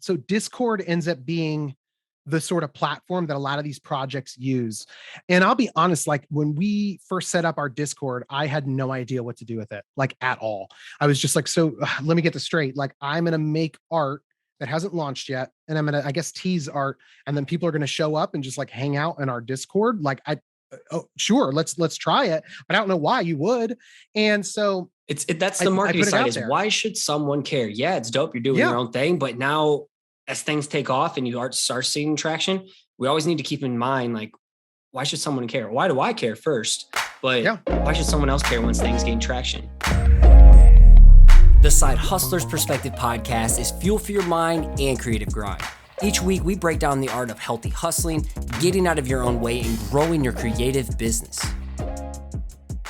So Discord ends up being the sort of platform that a lot of these projects use. And I'll be honest, like when we first set up our Discord, I had no idea what to do with it, like at all. I was just like, so let me get this straight. Like I'm going to make art that hasn't launched yet. And I'm going to, I guess, tease art. And then people are going to show up and just like hang out in our Discord. Like oh, sure, let's try it. But I don't know why you would. And so that's the marketing side is why should someone care? Yeah, it's dope. You're doing your own thing, but now as things take off and you start seeing traction, we always need to keep in mind, like, why should someone care? Why do I care first? But why should someone else care once things gain traction? The Side Hustler's Perspective podcast is fuel for your mind and creative grind. Each week, we break down the art of healthy hustling, getting out of your own way, and growing your creative business.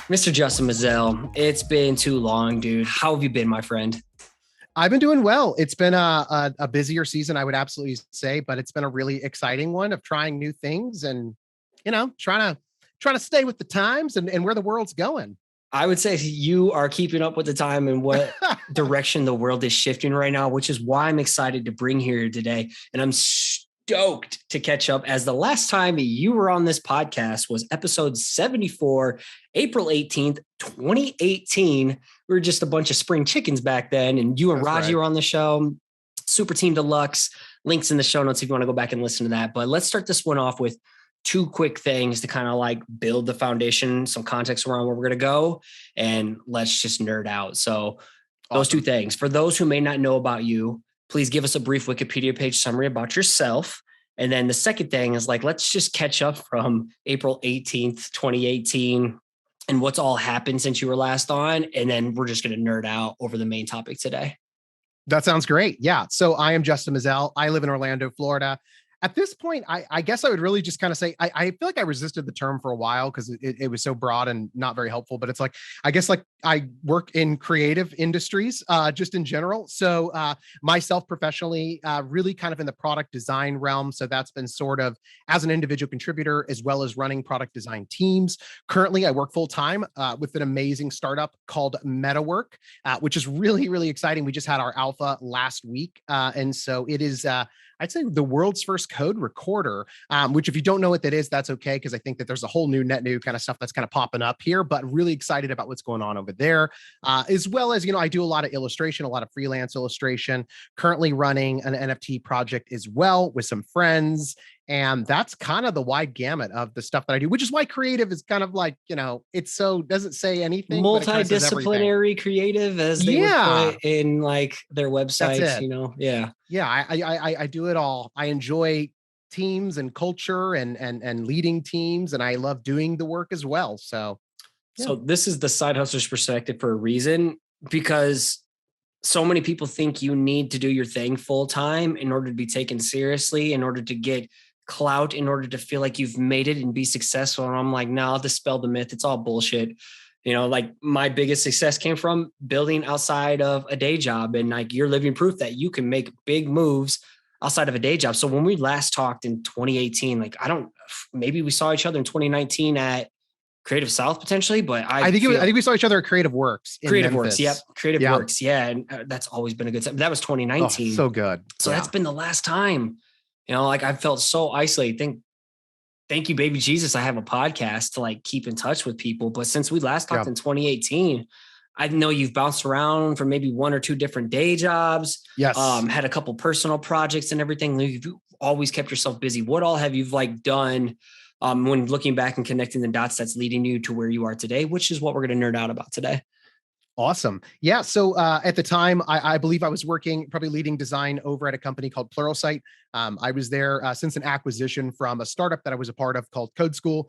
Mr. Justin Mezzell, it's been too long, dude. How have you been, my friend? I've been doing well. It's been a busier season, I would absolutely say, but it's been a really exciting one of trying new things and, you know, trying to stay with the times and where the world's going. I would say you are keeping up with the time and what direction the world is shifting right now, which is why I'm excited to bring here today. And I'm stoked to catch up, as the last time you were on this podcast was episode 74, April 18th, 2018. We were just a bunch of spring chickens back then. And you and Raji were on the show. Super Team Deluxe. Links in the show notes if you want to go back and listen to that. But let's start this one off with two quick things to kind of like build the foundation, some context around where we're going to go, and let's just nerd out. So those two things, for those who may not know about you, please give us a brief Wikipedia page summary about yourself. And then the second thing is like, let's just catch up from April 18th, 2018 and what's all happened since you were last on. And then we're just going to nerd out over the main topic today. That sounds great. Yeah. So I am Justin Mezzell. I live in Orlando, Florida. At this point, I guess I would really just kind of say, I feel like I resisted the term for a while because it was so broad and not very helpful, but it's like, I guess like I work in creative industries, just in general. So myself professionally, really kind of in the product design realm. So that's been sort of as an individual contributor, as well as running product design teams. Currently, I work full-time with an amazing startup called MetaWork, which is really, really exciting. We just had our alpha last week. And so it is, I'd say the world's first code recorder, which if you don't know what that is, that's okay. Because I think that there's a whole new net new kind of stuff that's kind of popping up here, but really excited about what's going on over there. As well as, you know, I do a lot of illustration, a lot of freelance illustration, currently running an NFT project as well with some friends. And that's kind of the wide gamut of the stuff that I do, which is why creative is kind of like, you know, it's so doesn't say anything. Multidisciplinary creative, as they would put in like their websites, you know? Yeah. Yeah. I do it all. I enjoy teams and culture and leading teams. And I love doing the work as well. So, So this is the Side Hustler's Perspective for a reason, because so many people think you need to do your thing full time in order to be taken seriously, in order to get clout, in order to feel like you've made it and be successful. And I'm like, no, I'll dispel the myth. It's all bullshit. You know, like my biggest success came from building outside of a day job. And like you're living proof that you can make big moves outside of a day job. So when we last talked in 2018, like maybe we saw each other in 2019 at Creative South potentially, but I think we saw each other at Creative Works. Creative Works. Yep. Creative Works. Yeah. And that's always been a good time. That was 2019. Oh, so good. So that's been the last time. You know, like I felt so isolated. Thank you, baby Jesus. I have a podcast to like keep in touch with people. But since we last talked in 2018, I know you've bounced around for maybe one or two different day jobs. Yes. Had a couple personal projects and everything. You've always kept yourself busy. What all have you like done when looking back and connecting the dots that's leading you to where you are today, which is what we're going to nerd out about today? Awesome. Yeah. So at the time, I believe I was working, probably leading design over at a company called Pluralsight. I was there since an acquisition from a startup that I was a part of called Code School.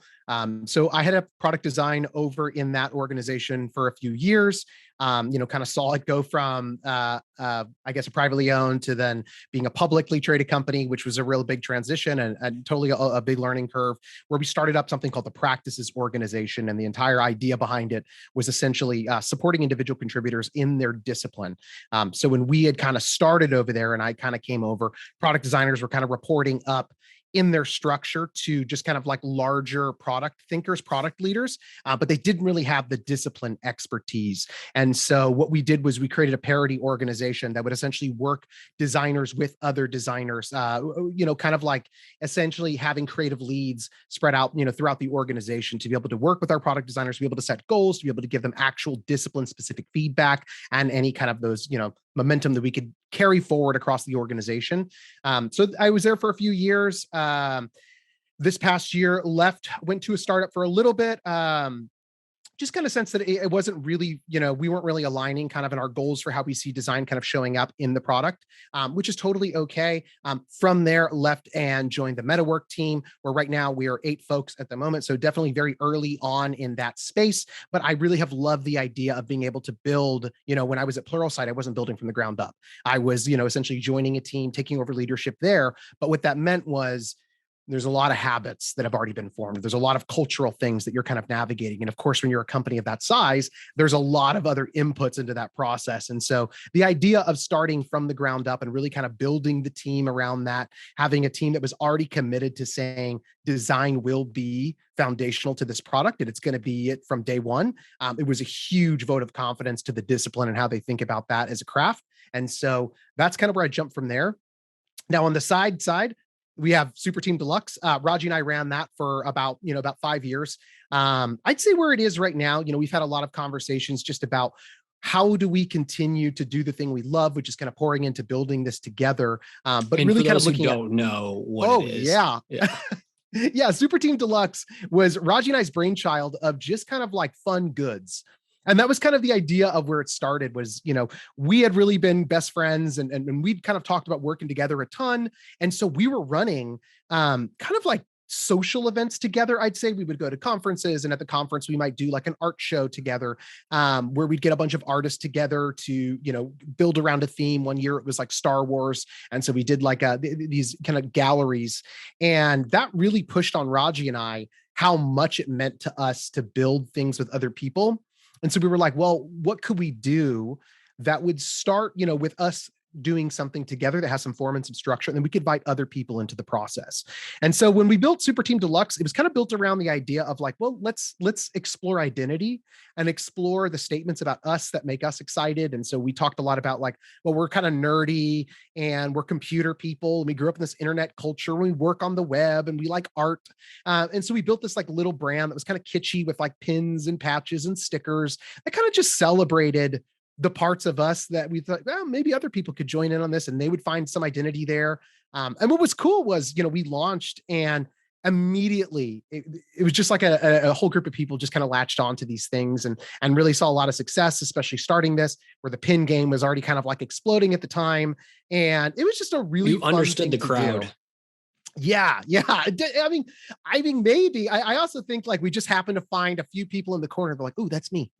So I had a product design over in that organization for a few years. You know, kind of saw it go from, I guess, a privately owned to then being a publicly traded company, which was a real big transition and totally a big learning curve, where we started up something called the Practices Organization. And the entire idea behind it was essentially supporting individual contributors in their discipline. So when we had kind of started over there and I kind of came over, product designers were kind of reporting up in their structure to just kind of like larger product thinkers, product leaders, but they didn't really have the discipline expertise. And so what we did was we created a parity organization that would essentially work designers with other designers, kind of like essentially having creative leads spread out, throughout the organization to be able to work with our product designers, to be able to set goals, to be able to give them actual discipline specific feedback and any kind of those, momentum that we could carry forward across the organization. So I was there for a few years. This past year left, went to a startup for a little bit. Just kind of sense that it wasn't really, we weren't really aligning kind of in our goals for how we see design kind of showing up in the product, which is totally okay. From there, left and joined the MetaWork team, where right now we are 8 folks at the moment. So definitely very early on in that space. But I really have loved the idea of being able to build, when I was at Pluralsight, I wasn't building from the ground up. I was, essentially joining a team, taking over leadership there. But what that meant was, there's a lot of habits that have already been formed. There's a lot of cultural things that you're kind of navigating. And of course, when you're a company of that size, there's a lot of other inputs into that process. And so the idea of starting from the ground up and really kind of building the team around that, having a team that was already committed to saying design will be foundational to this product and it's going to be it from day one. It was a huge vote of confidence to the discipline and how they think about that as a craft. And so that's kind of where I jumped from there. Now on the side, we have Super Team Deluxe. Raji and I ran that for about 5 years. I'd say where it is right now, we've had a lot of conversations just about how do we continue to do the thing we love, which is kind of pouring into building this together. But and really kind of looking looking at, don't know what oh, it is. Yeah. Yeah. Yeah. Super Team Deluxe was Raji and I's brainchild of just kind of like fun goods. And that was kind of the idea of where it started was, we had really been best friends and we'd kind of talked about working together a ton. And so we were running kind of like social events together. I'd say we would go to conferences and at the conference, we might do like an art show together where we'd get a bunch of artists together to, build around a theme. One year it was like Star Wars. And so we did like these kind of galleries. And that really pushed on Raji and I how much it meant to us to build things with other people. And so we were like, well, what could we do that would start, with us doing something together that has some form and some structure, and then we could invite other people into the process. And so when we built Super Team Deluxe, it was kind of built around the idea of like, well, let's explore identity and explore the statements about us that make us excited. And so we talked a lot about like, well, we're kind of nerdy and we're computer people. And we grew up in this internet culture. We work on the web and we like art. And so we built this like little brand that was kind of kitschy with like pins and patches and stickers that kind of just celebrated the parts of us that we thought, well, maybe other people could join in on this and they would find some identity there. And what was cool was, we launched and immediately it was just like a whole group of people just kind of latched onto these things and really saw a lot of success, especially starting this where the pin game was already kind of like exploding at the time. And it was just a really you understood the crowd. Yeah. I mean, maybe. I also think like we just happened to find a few people in the corner. They're like, "Oh, that's me.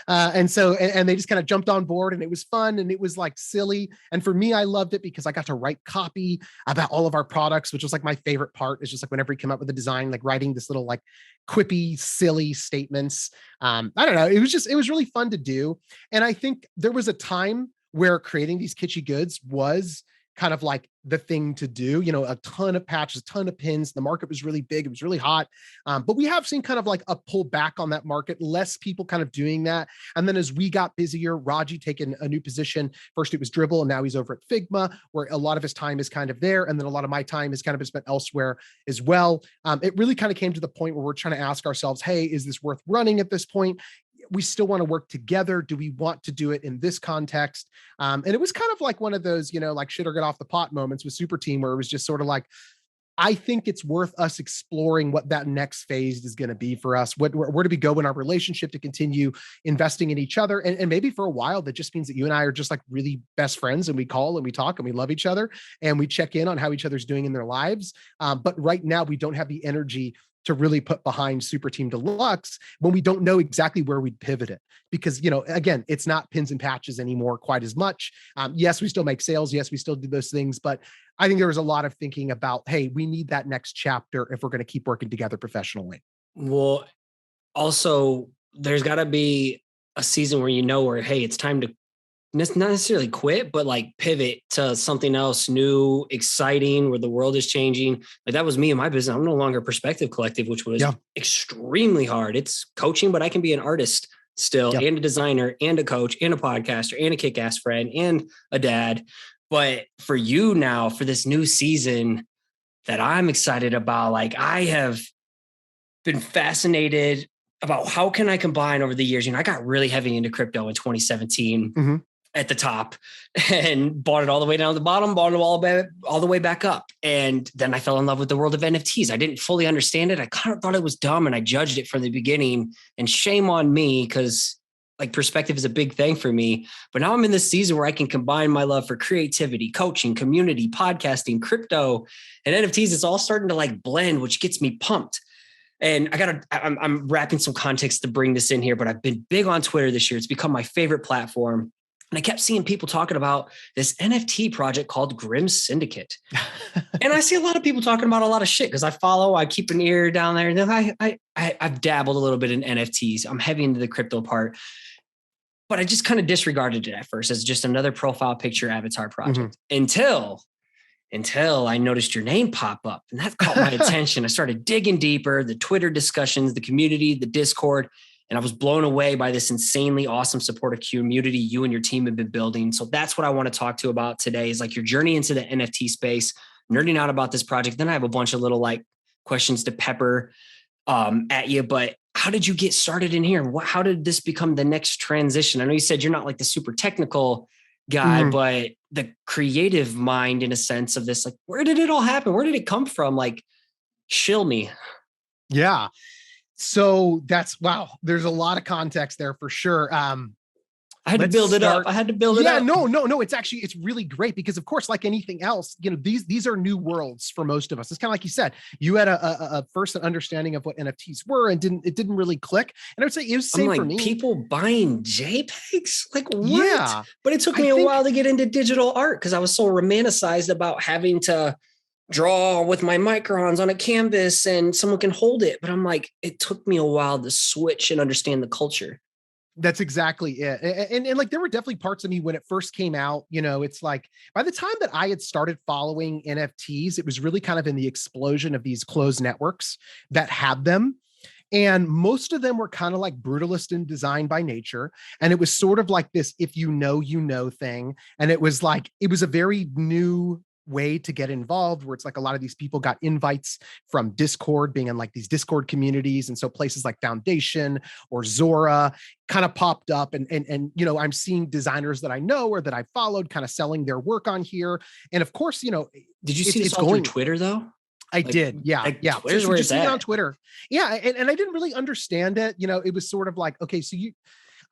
And so they just kind of jumped on board, and it was fun, and it was like silly. And for me, I loved it because I got to write copy about all of our products, which was like my favorite part. Is just like whenever we come up with a design, like writing this little like quippy, silly statements. I don't know. It was really fun to do. And I think there was a time where creating these kitschy goods was kind of like the thing to do, a ton of patches, a ton of pins. The market was really big. It was really hot. But we have seen kind of like a pull back on that market, less people kind of doing that. And then as we got busier, Raji taken a new position. First it was Dribble and now he's over at Figma, where a lot of his time is kind of there. And then a lot of my time is kind of been spent elsewhere as well. It really kind of came to the point where we're trying to ask ourselves, hey, is this worth running at this point? We still want to work together. Do we want to do it in this context? And it was kind of like one of those, like shit or get off the pot moments with Super Team, where it was just sort of like, I think it's worth us exploring what that next phase is going to be for us. Where do we go in our relationship to continue investing in each other? And maybe for a while, that just means that you and I are just like really best friends and we call and we talk and we love each other and we check in on how each other's doing in their lives. But right now we don't have the energy to really put behind Super Team Deluxe when we don't know exactly where we'd pivot it. Because, again, it's not pins and patches anymore quite as much. Yes, we still make sales. Yes, we still do those things. But I think there was a lot of thinking about, hey, we need that next chapter if we're going to keep working together professionally. Well, also, there's got to be a season where, hey, it's time to not necessarily quit, but like pivot to something else new, exciting, where the world is changing. Like that was me and my business. I'm no longer Perspective Collective, which was extremely hard. It's coaching, but I can be an artist still and a designer and a coach and a podcaster and a kick-ass friend and a dad. But for you now, for this new season that I'm excited about, like I have been fascinated about how can I combine over the years. I got really heavy into crypto in 2017 at the top and bought it all the way down to the bottom, bought it all the way back up. And then I fell in love with the world of NFTs. I didn't fully understand it. I kind of thought it was dumb and I judged it from the beginning, and shame on me because like perspective is a big thing for me. But now I'm in this season where I can combine my love for creativity, coaching, community, podcasting, crypto, and NFTs. It's all starting to like blend, which gets me pumped. And I'm wrapping some context to bring this in here, but I've been big on Twitter this year. It's become my favorite platform. And I kept seeing people talking about this NFT project called Grim Syndicate. And I see a lot of people talking about a lot of shit because I keep an ear down there. And then I've dabbled a little bit in NFTs. I'm heavy into the crypto part, but I just kind of disregarded it at first as just another profile picture avatar project until I noticed your name pop up, and that caught my attention. I started digging deeper, the Twitter discussions, the community, the Discord, and I was blown away by this insanely awesome supportive community you and your team have been building. So that's what I want to talk to about today is like your journey into the NFT space, nerding out about this project. Then I have a bunch of little like questions to pepper at you, but how did you get started in here? How did this become the next transition? I know you said you're not like the super technical guy, but the creative mind in a sense of this, like, where did it all happen? Where did it come from? Like, shill me. Yeah. So wow. There's a lot of context there for sure. I had to build it up. Yeah, no. It's really great because of course, like anything else, these are new worlds for most of us. It's kind of like you said, you had a first understanding of what NFTs were and it didn't really click. And I would say it was the same for me. People buying JPEGs? Like what? Yeah. But it took me a while to get into digital art because I was so romanticized about having to draw with my microns on a canvas and someone can hold it. But I'm like, it took me a while to switch and understand the culture. That's exactly it. And like, there were definitely parts of me when it first came out, it's like by the time that I had started following NFTs, it was really kind of in the explosion of these closed networks that had them. And most of them were kind of like brutalist in design by nature. And it was sort of like this, if you know thing. And it was a very new way to get involved where it's like a lot of these people got invites from Discord, being in like these Discord communities. And so places like Foundation or Zora kind of popped up and I'm seeing designers that I know or that I followed kind of selling their work on here. And of course, did you see this all through Twitter though? I did. Yeah. Twitter's so where just it's at. On Twitter. Yeah. And I didn't really understand it. It was sort of like, okay, so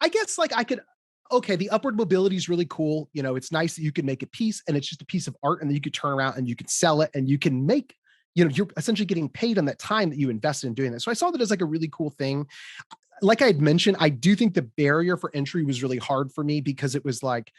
I guess like I could, okay, the upward mobility is really cool. It's nice that you can make a piece and it's just a piece of art and then you could turn around and you can sell it and you can make, you're essentially getting paid on that time that you invested in doing that. So I saw that as like a really cool thing. Like I had mentioned, I do think the barrier for entry was really hard for me because it was like,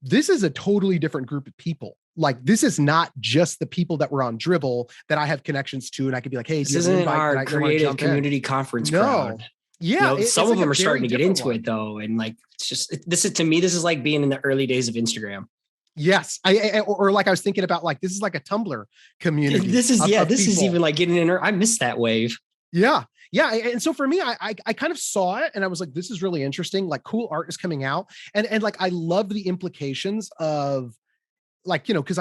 this is a totally different group of people. Like, this is not just the people that were on Dribbble that I have connections to. And I could be like, hey, this isn't our creative community conference crowd. Yeah. Some of them are starting to get into it though. And like, it's just, to me, this is like being in the early days of Instagram. Yes. Or like I was thinking about like, this is like a Tumblr community. This is even like getting in. I missed that wave. Yeah. Yeah. And so for me, I kind of saw it and I was like, this is really interesting. Like cool art is coming out. And like, I love the implications of like, because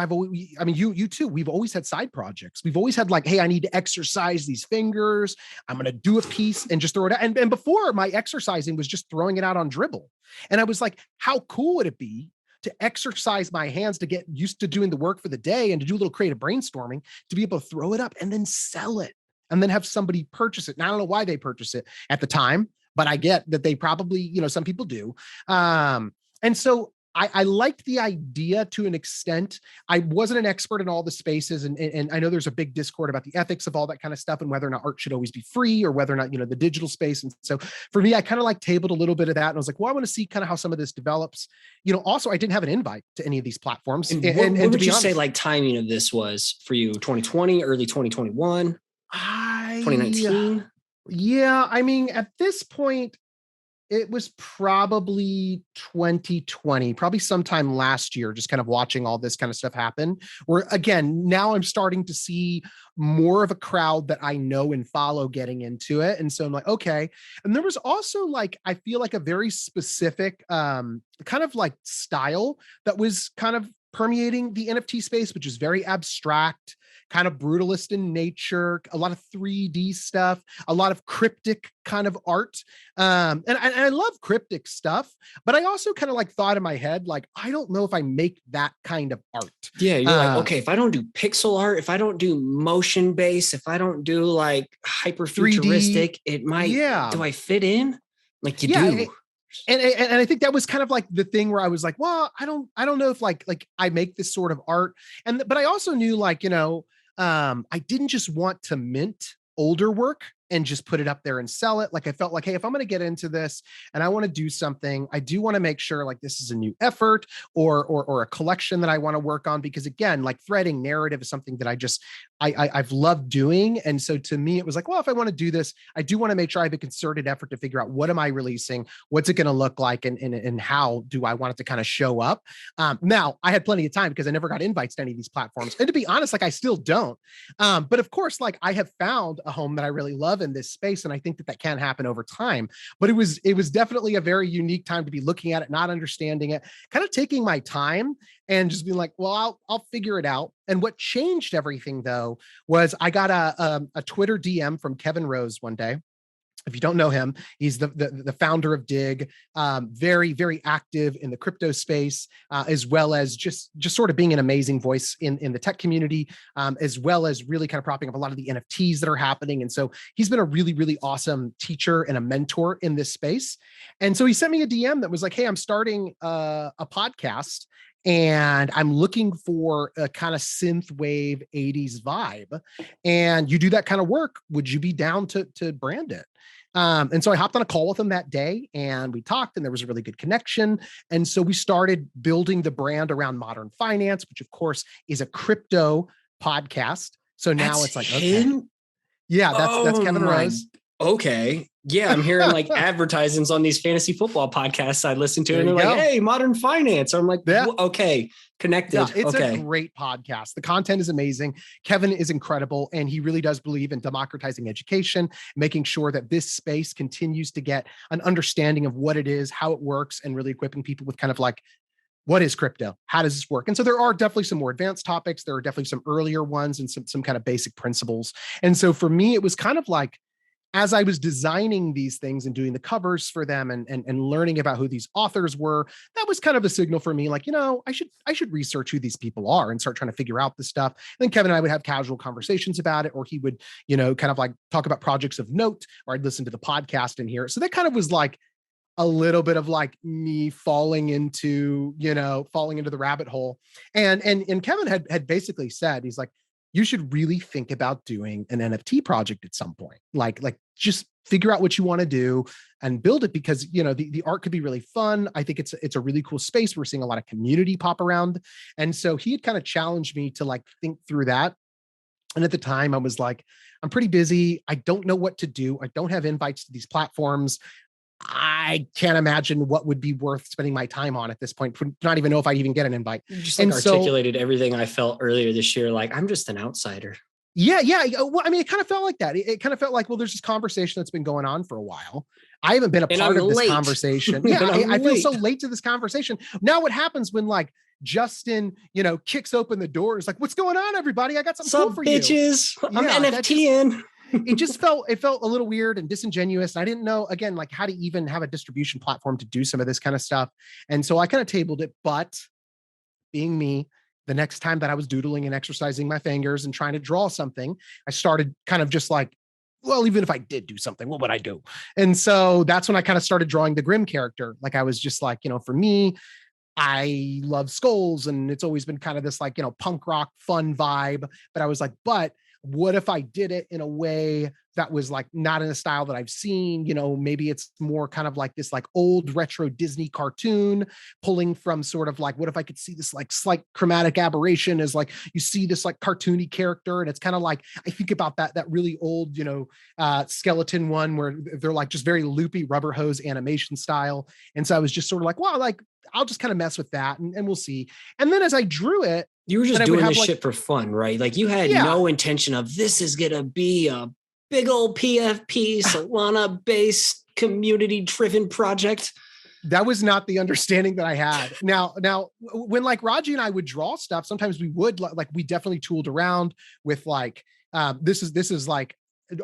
you too, we've always had side projects. We've always had like, hey, I need to exercise these fingers. I'm going to do a piece and just throw it out. And before, my exercising was just throwing it out on Dribbble. And I was like, how cool would it be to exercise my hands to get used to doing the work for the day and to do a little creative brainstorming, to be able to throw it up and then sell it and then have somebody purchase it. And I don't know why they purchase it at the time, but I get that they probably, some people do. And so I liked the idea to an extent. I wasn't an expert in all the spaces. And I know there's a big Discord about the ethics of all that kind of stuff and whether or not art should always be free or whether or not, the digital space. And so for me, I kind of like tabled a little bit of that. And I was like, well, I want to see kind of how some of this develops. Also, I didn't have an invite to any of these platforms. And what would you say like timing of this was for you? 2020, early 2021, 2019? Yeah. I mean, at this point, It was probably 2020, probably sometime last year, just kind of watching all this kind of stuff happen. Where again, now I'm starting to see more of a crowd that I know and follow getting into it. And so I'm like, okay. And there was also like, I feel like a very specific kind of like style that was kind of permeating the NFT space, which is very abstract, kind of brutalist in nature, a lot of 3D stuff, a lot of cryptic kind of art. And I love cryptic stuff, but I also kind of like thought in my head, like, I don't know if I make that kind of art. Yeah, you're like, okay, if I don't do pixel art, if I don't do motion based, if I don't do like hyper futuristic, it might, do I fit in? Like you do. And I think that was kind of like the thing where I was like, well, I don't know if like I make this sort of art. But I also knew like, I didn't just want to mint older work and just put it up there and sell it. Like I felt like, hey, if I'm going to get into this and I want to do something, I do want to make sure like this is a new effort or a collection that I want to work on, because again, like threading narrative is something that I've loved doing. And so to me, it was like, well, if I want to do this, I do want to make sure I have a concerted effort to figure out what am I releasing, what's it going to look like, and how do I want it to kind of show up. Now I had plenty of time because I never got invites to any of these platforms. And to be honest, like I still don't. But of course, like I have found a home that I really love in this space. And I think that can happen over time, but it was definitely a very unique time to be looking at it, not understanding it, kind of taking my time and just being like, well, I'll figure it out. And what changed everything though, was I got a Twitter DM from Kevin Rose one day. If you don't know him, he's the founder of Dig, very, very active in the crypto space, as well as just sort of being an amazing voice in the tech community, as well as really kind of propping up a lot of the NFTs that are happening. And so he's been a really, really awesome teacher and a mentor in this space. And so he sent me a DM that was like, hey, I'm starting a podcast and I'm looking for a kind of synth wave 80s vibe. And you do that kind of work. Would you be down to brand it? And so I hopped on a call with him that day and we talked, and there was a really good connection. And so we started building the brand around modern finance, which of course is a crypto podcast. So now it's like, him? Okay. Yeah, that's Kevin Rose. Okay. Yeah, I'm hearing like advertisements on these fantasy football podcasts I listen to, and they're like, hey, modern finance. I'm like, okay, connected. Yeah, it's a great podcast. The content is amazing. Kevin is incredible. And he really does believe in democratizing education, making sure that this space continues to get an understanding of what it is, how it works, and really equipping people with kind of like, what is crypto? How does this work? And so there are definitely some more advanced topics. There are definitely some earlier ones and some kind of basic principles. And so for me, it was kind of like, as I was designing these things and doing the covers for them and learning about who these authors were, that was kind of a signal for me, like, I should research who these people are and start trying to figure out this stuff. And then Kevin and I would have casual conversations about it, or he would, kind of like talk about projects of note, or I'd listen to the podcast and hear it. So that kind of was like a little bit of like me falling into the rabbit hole. And Kevin had basically said, he's like, you should really think about doing an NFT project at some point. Like just figure out what you want to do and build it, because, the art could be really fun. I think it's a really cool space. We're seeing a lot of community pop around. And so he had kind of challenged me to like think through that. And at the time I was like, I'm pretty busy. I don't know what to do. I don't have invites to these platforms. I can't imagine what would be worth spending my time on at this point. Not even know if I even get an invite. You just articulated everything I felt earlier this year. Like, I'm just an outsider. Yeah. Well, I mean, it kind of felt like that. It kind of felt like, well, there's this conversation that's been going on for a while. I haven't been a part of this conversation. Yeah, I feel so late to this conversation. Now what happens when like Justin, kicks open the door, is like, what's going on, everybody? I got something cool for bitches? You. I'm NFTing. It felt a little weird and disingenuous. I didn't know, again, like how to even have a distribution platform to do some of this kind of stuff. And so I kind of tabled it, but being me, the next time that I was doodling and exercising my fingers and trying to draw something, I started kind of just like, well, even if I did do something, what would I do? And so that's when I kind of started drawing the Grim character. Like I was just like, for me, I love skulls, and it's always been kind of this like, punk rock fun vibe. But I was like, but what if I did it in a way that was like not in a style that I've seen. Maybe it's more kind of like this like old retro Disney cartoon, pulling from sort of like, what if I could see this like slight chromatic aberration as like you see this like cartoony character, and it's kind of like I think about that really old skeleton one where they're like just very loopy rubber hose animation style. And so I was just sort of like, well, like I'll just kind of mess with that and we'll see. And then as I drew it, you were just doing this shit for fun, right? Like you had no intention of this is gonna be a big old PFP Solana based community driven project. That was not the understanding that I had. Now, when like Raji and I would draw stuff, sometimes we would like, we definitely tooled around with like, this is like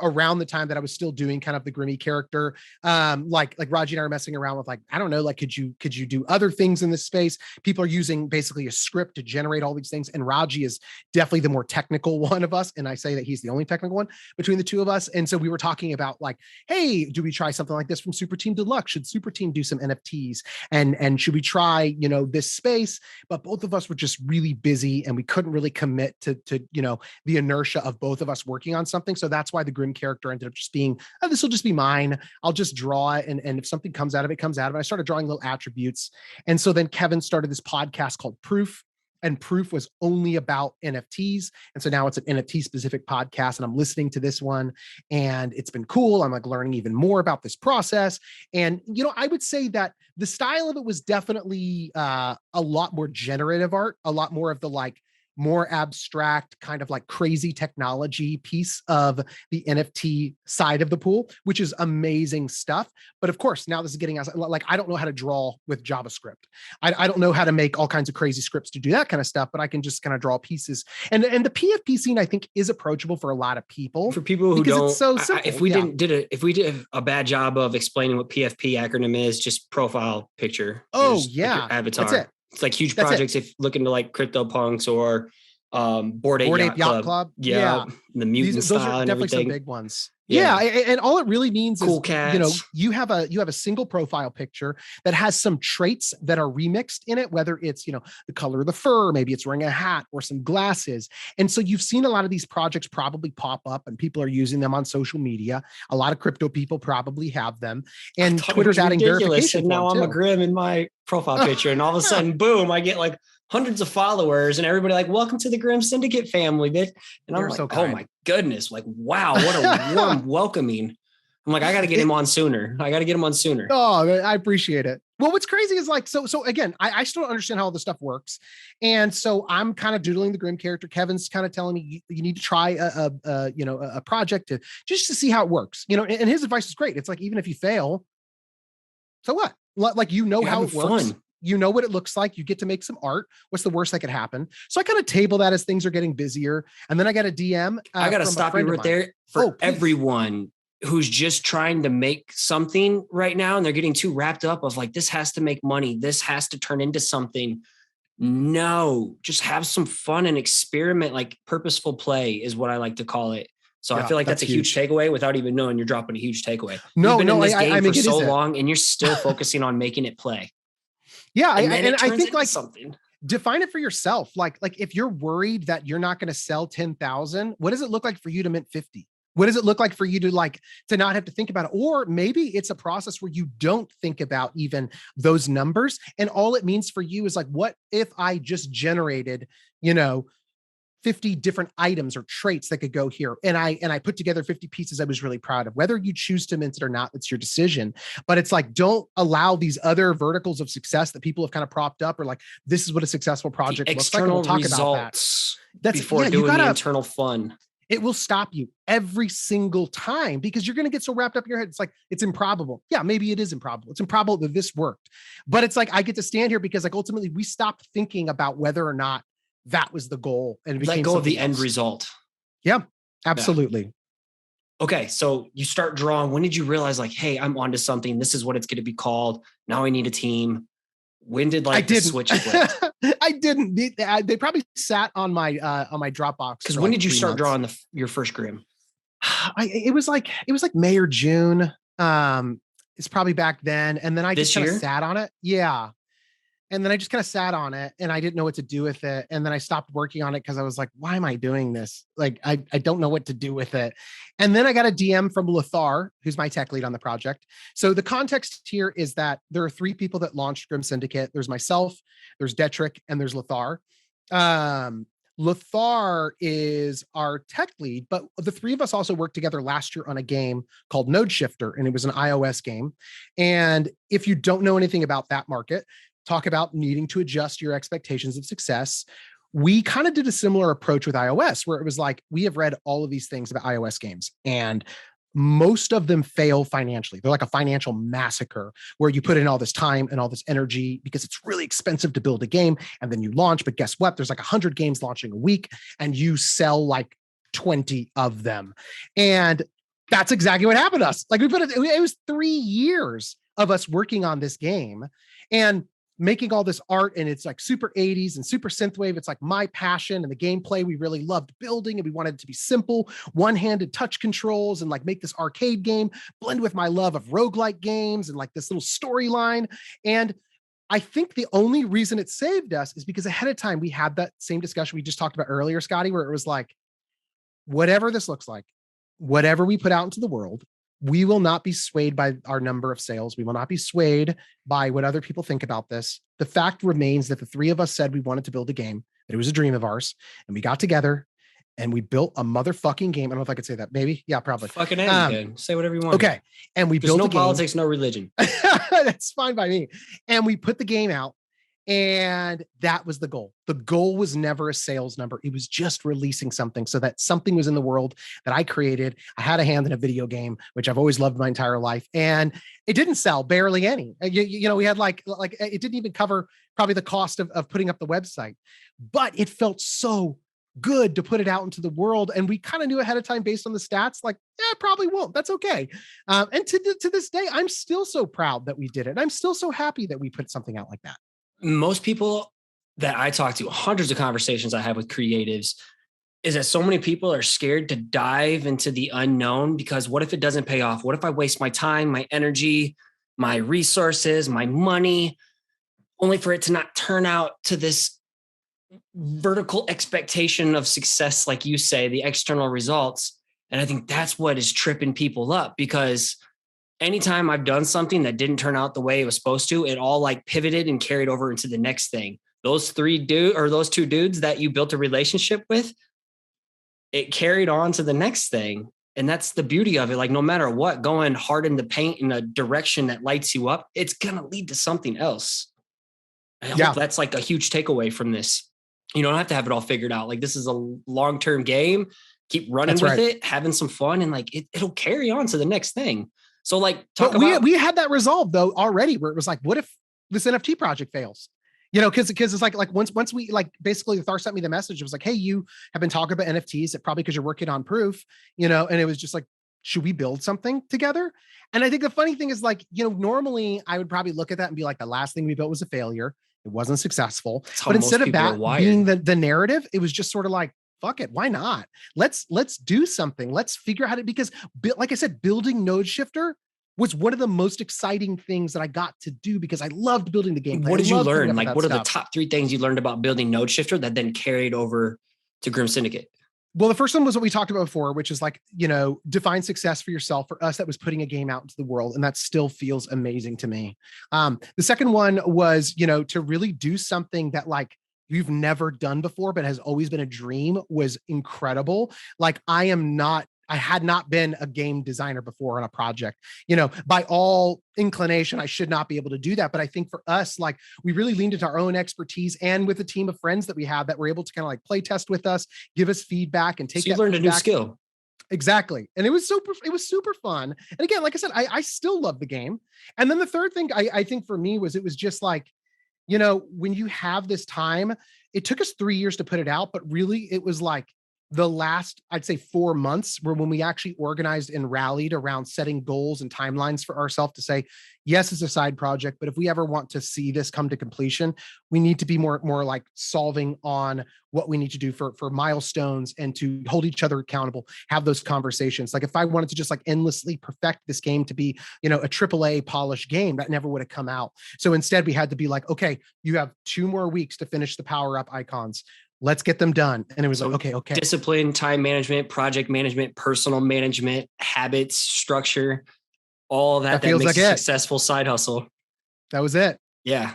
around the time that I was still doing kind of the Grimmy character. Like Raji and I are messing around with like, I don't know, like, could you do other things in this space? People are using basically a script to generate all these things. And Raji is definitely the more technical one of us. And I say that he's the only technical one between the two of us. And so we were talking about like, hey, do we try something like this from Super Team Deluxe? Should Super Team do some NFTs? And should we try, this space? But both of us were just really busy and we couldn't really commit to the inertia of both of us working on something. So that's why the Grim character ended up just being, oh, this will just be mine. I'll just draw it. And if something comes out of it, comes out of it. I started drawing little attributes. And so then Kevin started this podcast called Proof. And Proof was only about NFTs. And so now it's an NFT specific podcast. And I'm listening to this one and it's been cool. I'm like learning even more about this process. And, I would say that the style of it was definitely a lot more generative art, a lot more of the like more abstract kind of like crazy technology piece of the NFT side of the pool, which is amazing stuff. But of course, now this is getting us like, I don't know how to draw with JavaScript. I don't know how to make all kinds of crazy scripts to do that kind of stuff, but I can just kind of draw pieces. And the PFP scene, I think, is approachable for a lot of people. For people who don't, it's so simple. If we did a bad job of explaining what PFP acronym is, just profile picture. Oh yeah. Like avatar. That's it. It's like huge projects if looking to like CryptoPunks or Bored Ape Yacht Club. Yeah. The mutant those style are and definitely everything. some big ones. Yeah. And all it really means cool is, cats. you have a single profile picture that has some traits that are remixed in it, whether it's, the color of the fur, maybe it's wearing a hat or some glasses. And so you've seen a lot of these projects probably pop up and people are using them on social media. A lot of crypto people probably have them. And Twitter's adding verification. And now I'm a Grim in my profile picture. And all of a sudden, boom, I get like hundreds of followers and everybody like, welcome to the Grim Syndicate family, bitch. And I'm like, oh my goodness, like, wow, what a warm welcoming. I'm like, I got to get him on sooner. Oh, I appreciate it. Well, what's crazy is like, so again, I still don't understand how all this stuff works. And so I'm kind of doodling the Grim character. Kevin's kind of telling me you need to try a project to see how it works, and his advice is great. It's like, even if you fail, so what? Like, how it works. Fun. You know what it looks like. You get to make some art. What's the worst that could happen? So I kind of table that as things are getting busier. And then I got a DM. I got to stop you right there for everyone who's just trying to make something right now. And they're getting too wrapped up of like, this has to make money. This has to turn into something. No, just have some fun and experiment. Like purposeful play is what I like to call it. So I feel like that's a huge takeaway without even knowing you're dropping a huge takeaway. You've been in this game for so long and you're still focusing on making it play. Yeah. And I think like something, define it for yourself. Like if you're worried that you're not going to sell 10,000, what does it look like for you to mint 50? What does it look like for you to not have to think about it? Or maybe it's a process where you don't think about even those numbers. And all it means for you is like, what if I just generated, 50 different items or traits that could go here. And I put together 50 pieces I was really proud of. Whether you choose to mint it or not, it's your decision. But it's like, don't allow these other verticals of success that people have kind of propped up, or like, this is what a successful project looks like. And we'll talk about that. That's before doing the internal fun. It will stop you every single time because you're going to get so wrapped up in your head. It's like, it's improbable. Yeah, maybe it is improbable. It's improbable that this worked. But it's like, I get to stand here because like, ultimately we stopped thinking about whether or not that was the goal, and let go of the end result. Yeah, absolutely. Yeah. Okay. So you start drawing. When did you realize like, hey, I'm onto something. This is what it's going to be called. Now I need a team. When did like the switch flip? I didn't. They probably sat on my Dropbox. Because when did you start drawing your first Grim? It was like May or June. It's probably back then. And then I just kind of sat on it. Yeah. And then I just kind of sat on it and I didn't know what to do with it. And then I stopped working on it because I was like, why am I doing this? Like, I don't know what to do with it. And then I got a DM from Lothar, who's my tech lead on the project. So the context here is that there are 3 people that launched Grim Syndicate. There's myself, there's Detrick, and there's Lothar. Lothar is our tech lead, but the 3 of us also worked together last year on a game called Node Shifter, and it was an iOS game. And if you don't know anything about that market, talk about needing to adjust your expectations of success. We kind of did a similar approach with iOS, where it was like, we have read all of these things about iOS games, and most of them fail financially. They're like a financial massacre where you put in all this time and all this energy because it's really expensive to build a game, and then you launch. But guess what? There's like 100 games launching a week and you sell like 20 of them. And that's exactly what happened to us. Like, it was 3 years of us working on this game and making all this art, and it's like super 80s and super synthwave. It's like my passion, and the gameplay we really loved building, and we wanted it to be simple, one-handed touch controls, and like make this arcade game blend with my love of roguelike games and like this little storyline. And I think the only reason it saved us is because ahead of time we had that same discussion we just talked about earlier, Scotty, where it was like, whatever this looks like, whatever we put out into the world, we will not be swayed by our number of sales. We will not be swayed by what other people think about this. The fact remains that the 3 of us said we wanted to build a game, that it was a dream of ours, and we got together and we built a motherfucking game. I don't know if I could say that. Maybe. Yeah, probably. Fucking good. Say whatever you want. Okay. And we built no a game. politics, no religion. That's fine by me. And we put the game out. And that was the goal. The goal was never a sales number. It was just releasing something so that something was in the world that I created. I had a hand in a video game, which I've always loved my entire life. And it didn't sell barely any. You know, we had like it didn't even cover probably the cost of putting up the website, but it felt so good to put it out into the world. And we kind of knew ahead of time based on the stats, like, yeah, it probably won't. That's okay. And to this day, I'm still so proud that we did it. And I'm still so happy that we put something out like that. Most people that I talk to, hundreds of conversations I have with creatives, is that so many people are scared to dive into the unknown because what if it doesn't pay off? What if I waste my time, my energy, my resources, my money, only for it to not turn out to this vertical expectation of success, like you say, the external results. And I think that's what is tripping people up, because anytime I've done something that didn't turn out the way it was supposed to, it all like pivoted and carried over into the next thing. Those 2 dudes that you built a relationship with, it carried on to the next thing. And that's the beauty of it. Like, no matter what, going hard in the paint in a direction that lights you up, it's going to lead to something else. I hope that's like a huge takeaway from this. You don't have to have it all figured out. Like, this is a long-term game. Keep running with it, having some fun, and like it'll carry on to the next thing. So like, we had that resolved though already, where it was like, what if this NFT project fails? You know, because it's like once we like, basically Thar sent me the message. It was like, hey, you have been talking about NFTs, probably because you're working on proof, you know, and it was just like, should we build something together? And I think the funny thing is, like, you know, normally I would probably look at that and be like, the last thing we built was a failure. It wasn't successful. But instead of that being the narrative, it was just sort of like, fuck it, why not? Let's do something. Let's figure out how to, because like I said, building Node Shifter was one of the most exciting things that I got to do because I loved building the game. What did you learn? Like, what are the top 3 things you learned about building Node Shifter that then carried over to Grim Syndicate? Well, the first one was what we talked about before, which is like, you know, define success for yourself. For us, that was putting a game out into the world. And that still feels amazing to me. The second one was, you know, to really do something that like you've never done before, but has always been a dream, was incredible. Like, I had not been a game designer before on a project. You know, by all inclination, I should not be able to do that. But I think for us, like, we really leaned into our own expertise, and with a team of friends that we had that were able to kind of like play test with us, give us feedback, and take. So you learned a new skill. Exactly. And it was super fun. And again, like I said, I still love the game. And then the third thing I think for me was, it was just like, you know, when you have this time, it took us 3 years to put it out, but really it was like, the last, I'd say 4 months were when we actually organized and rallied around setting goals and timelines for ourselves to say, yes, it's a side project, but if we ever want to see this come to completion, we need to be more like solving on what we need to do for milestones and to hold each other accountable, have those conversations. Like if I wanted to just like endlessly perfect this game to be, a AAA polished game, that never would have come out. So instead we had to be like, okay, you have 2 more weeks to finish the power up icons. Let's get them done. And it was So like, okay. Discipline, time management, project management, personal management, habits, structure, all that feels makes like a it. successful side hustle. That was it. Yeah.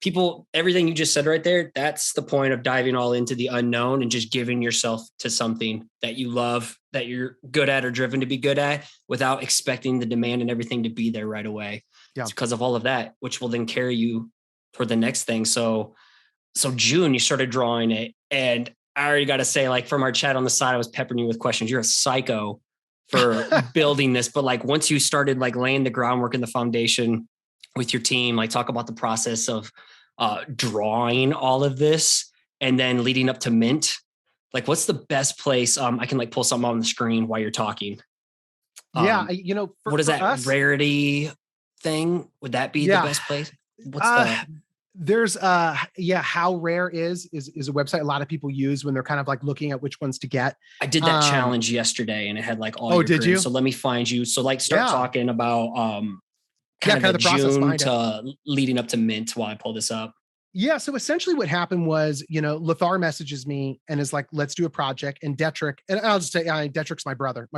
People, everything you just said right there, that's the point of diving all into the unknown and just giving yourself to something that you love, that you're good at or driven to be good at without expecting the demand and everything to be there right away. Yeah. It's because of all of that, which will then carry you toward the next thing. So June, you started drawing it. And I already got to say, like from our chat on the side, I was peppering you with questions. You're a psycho for building this. But like once you started like laying the groundwork and the foundation with your team, like talk about the process of drawing all of this and then leading up to mint. Like what's the best place? I can like pull something on the screen while you're talking. Yeah. What is that us, Rarity thing? Would that be the best place? What's there's How Rare is a website a lot of people use when they're kind of like looking at which ones to get. I did that challenge yesterday and it had like all your did grids. You? So let me find you. So like start talking about kind of the process June to leading up to mint while I pull this up. Yeah. So essentially what happened was, Lothar messages me and is like, let's do a project. And Detrick, and I'll just say, Detrick's my brother.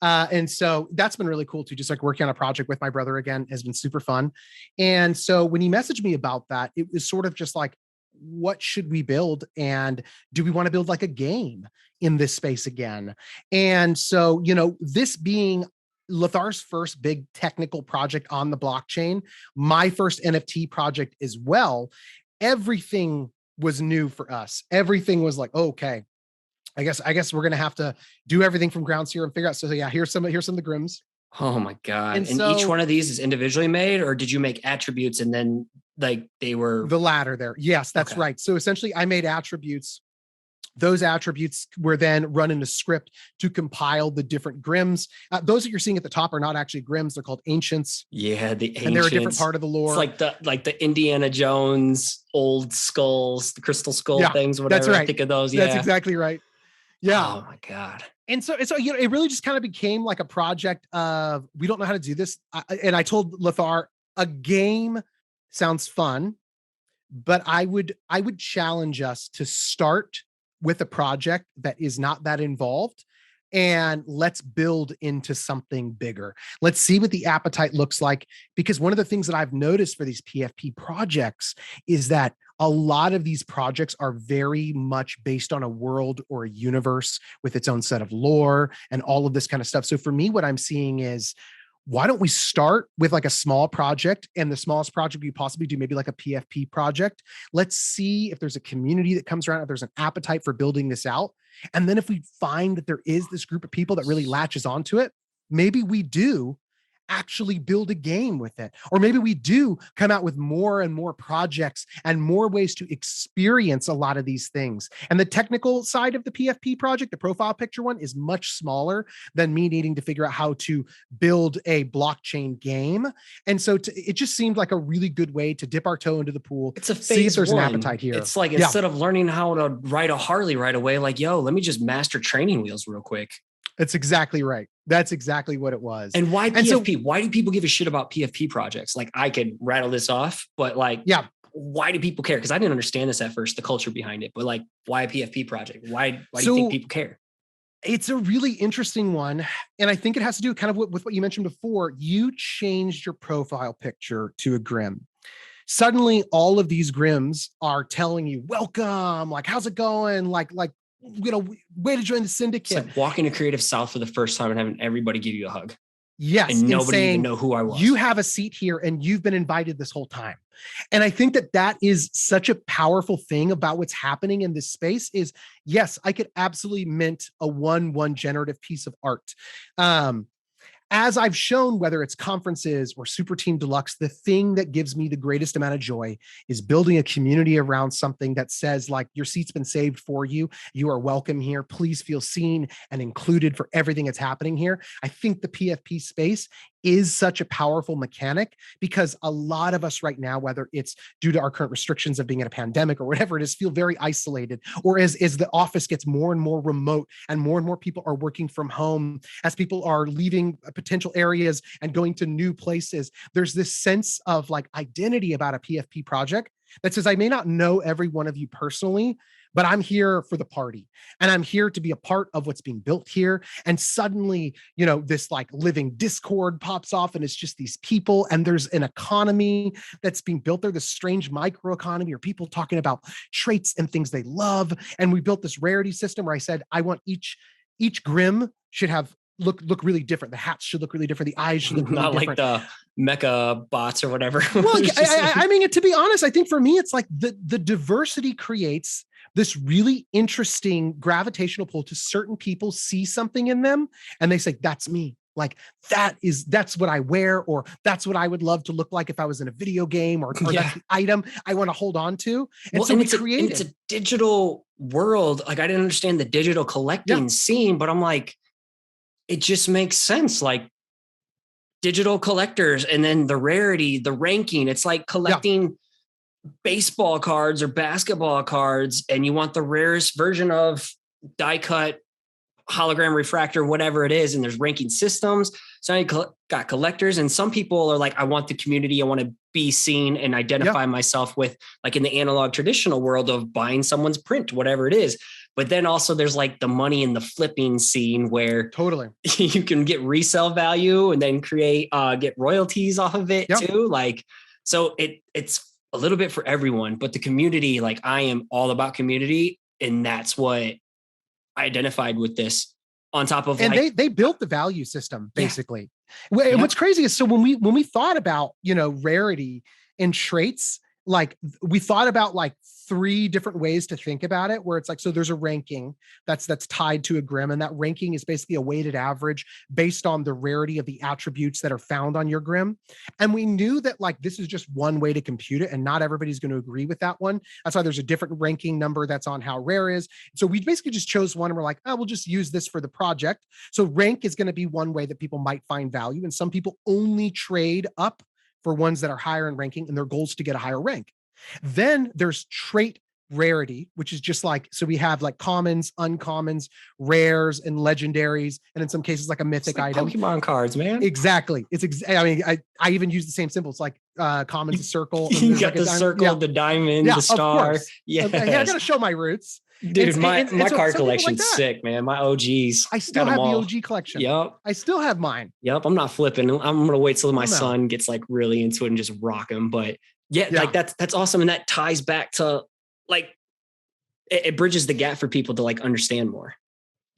And so that's been really cool too. Just like working on a project with my brother again has been super fun. And so when he messaged me about that, it was sort of just like, what should we build? And do we want to build like a game in this space again? And so, this being Lothar's first big technical project on the blockchain, my first NFT project as well, everything was new for us. Everything was like, okay, I guess we're going to have to do everything from ground zero and figure out. So yeah, here's some of the Grims. Oh my God. And so, each one of these is individually made, or did you make attributes and then like they were the latter there? Yes, that's right. So essentially I made attributes. Those attributes were then run in a script to compile the different Grims. Those that you're seeing at the top are not actually Grims; they're called Ancients. Yeah, the Ancients. And they're a different part of the lore. It's like the Indiana Jones old skulls, the crystal skull things. Whatever. That's right. I think of those. Yeah, that's exactly right. Yeah. Oh my God. And so it really just kind of became like a project of we don't know how to do this. And I told Lothar, a game sounds fun, but I would challenge us to start with a project that is not that involved, and let's build into something bigger. Let's see what the appetite looks like, because one of the things that I've noticed for these PFP projects is that a lot of these projects are very much based on a world or a universe with its own set of lore and all of this kind of stuff. So for me, what I'm seeing is, why don't we start with like a small project, and the smallest project we possibly do, maybe like a PFP project. Let's see if there's a community that comes around, if there's an appetite for building this out. And then if we find that there is this group of people that really latches onto it, maybe we do actually build a game with it. Or maybe we do come out with more and more projects and more ways to experience a lot of these things. And the technical side of the PFP project, the profile picture one, is much smaller than me needing to figure out how to build a blockchain game. And so it just seemed like a really good way to dip our toe into the pool. It's a phase see if there's one. An appetite here. It's like, instead of learning how to ride a Harley right away, like, yo, let me just master training wheels real quick. That's exactly right. That's exactly what it was. And why PFP? Why do people give a shit about PFP projects? Like, I could rattle this off, but like, why do people care? Because I didn't understand this at first, the culture behind it. But like, why a PFP project? Why do you think people care? It's a really interesting one. And I think it has to do kind of with what you mentioned before. You changed your profile picture to a Grim. Suddenly, all of these Grims are telling you, welcome, like, how's it going? Like, way to join the syndicate. It's like walking to Creative South for the first time and having everybody give you a hug. Yes. And nobody even know who I was. You have a seat here and you've been invited this whole time. And I think that is such a powerful thing about what's happening in this space is, yes, I could absolutely mint a 1/1 generative piece of art. as I've shown, whether it's conferences or Super Team Deluxe, the thing that gives me the greatest amount of joy is building a community around something that says, like, your seat's been saved for you. You are welcome here. Please feel seen and included for everything that's happening here. I think the PFP space is such a powerful mechanic because a lot of us right now, whether it's due to our current restrictions of being in a pandemic or whatever it is, feel very isolated. Or as the office gets more and more remote and more people are working from home, as people are leaving potential areas and going to new places, there's this sense of like identity about a PFP project that says, I may not know every one of you personally, but I'm here for the party and I'm here to be a part of what's being built here. And suddenly, this like living Discord pops off and it's just these people, and there's an economy that's being built there, this strange microeconomy, or people talking about traits and things they love. And we built this rarity system where I said, I want each Grim should have look really different. The hats should look really different. The eyes should look really not different. Like the mecha bots or whatever. Well, I mean, to be honest, I think for me, it's like the diversity creates this really interesting gravitational pull to certain people see something in them and they say, that's me. Like that's what I wear, or that's what I would love to look like if I was in a video game, or that's the item I want to hold on to. And so it's a digital world. Like, I didn't understand the digital collecting scene, but I'm like, it just makes sense. Like, digital collectors, and then the rarity, the ranking. It's like collecting baseball cards or basketball cards, and you want the rarest version of die cut, hologram refractor, whatever it is. And there's ranking systems. So you got collectors, and some people are like, I want the community. I want to be seen and identify myself with, like, in the analog traditional world of buying someone's print, whatever it is. But then also there's like the money in the flipping scene where totally you can get resale value and then get royalties off of it too. Like, so it's a little bit for everyone, but the community, like, I am all about community. And that's what I identified with this, on top of, and they built the value system basically. What's crazy is, so when we thought about, rarity and traits, like, we thought about like 3 different ways to think about it, where it's like, so there's a ranking that's tied to a Grim, and that ranking is basically a weighted average based on the rarity of the attributes that are found on your Grim. And we knew that, like, this is just one way to compute it, and not everybody's going to agree with that one. That's why there's a different ranking number that's on how rare is. So we basically just chose one, and we're like, oh, we'll just use this for the project. So rank is going to be one way that people might find value, and some people only trade up for ones that are higher in ranking, and their goal is to get a higher rank. Then there's trait rarity, which is just like, so we have like commons, uncommons, rares, and legendaries, and in some cases like a mythic item. Pokemon cards, man. Exactly. I even use the same symbols, like commons, a circle. You got like the circle, the diamond, the star. Yeah, I gotta show my roots. Dude, my card collection's like sick, man. My OGs. I still have the OG collection. Yep. I still have mine. Yep. I'm not flipping. I'm gonna wait till my son gets like really into it and just rock them. But like that's awesome. And that ties back to, like, it bridges the gap for people to, like, understand more.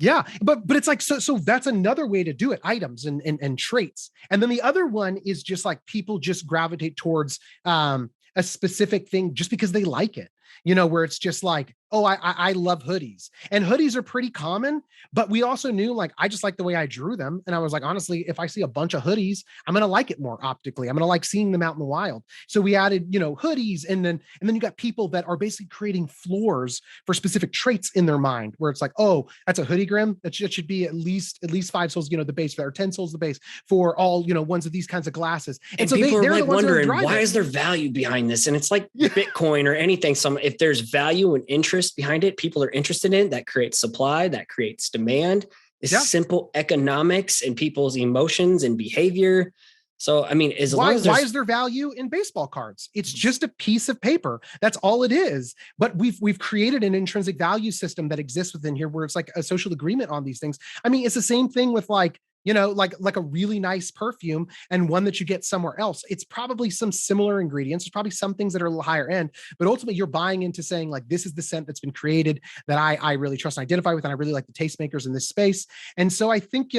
Yeah. But it's like, so that's another way to do it, items and traits. And then the other one is just like, people just gravitate towards a specific thing just because they like it, where it's just like, oh, I love hoodies, and hoodies are pretty common, but we also knew, like, I just like the way I drew them. And I was like, honestly, if I see a bunch of hoodies, I'm going to like it more optically. I'm going to like seeing them out in the wild. So we added, hoodies. And then you got people that are basically creating floors for specific traits in their mind, where it's like, oh, that's a hoodie Grim. That should be at least 5 souls, the base, or 10 souls, the base for all, ones of these kinds of glasses. And so people are like wondering, why is there value behind this? And it's like Bitcoin or anything. If there's value and interest behind it, people are interested in, that creates supply, that creates demand. It's simple economics and people's emotions and behavior. So, I mean, why is there value in baseball cards? It's just a piece of paper. That's all it is. But we've created an intrinsic value system that exists within here, where it's like a social agreement on these things. I mean, it's the same thing with like a really nice perfume and one that you get somewhere else. It's probably some similar ingredients. There's probably some things that are a little higher end, but ultimately you're buying into saying, like, this is the scent that's been created that I really trust and identify with, and I really like the tastemakers in this space. And so I think,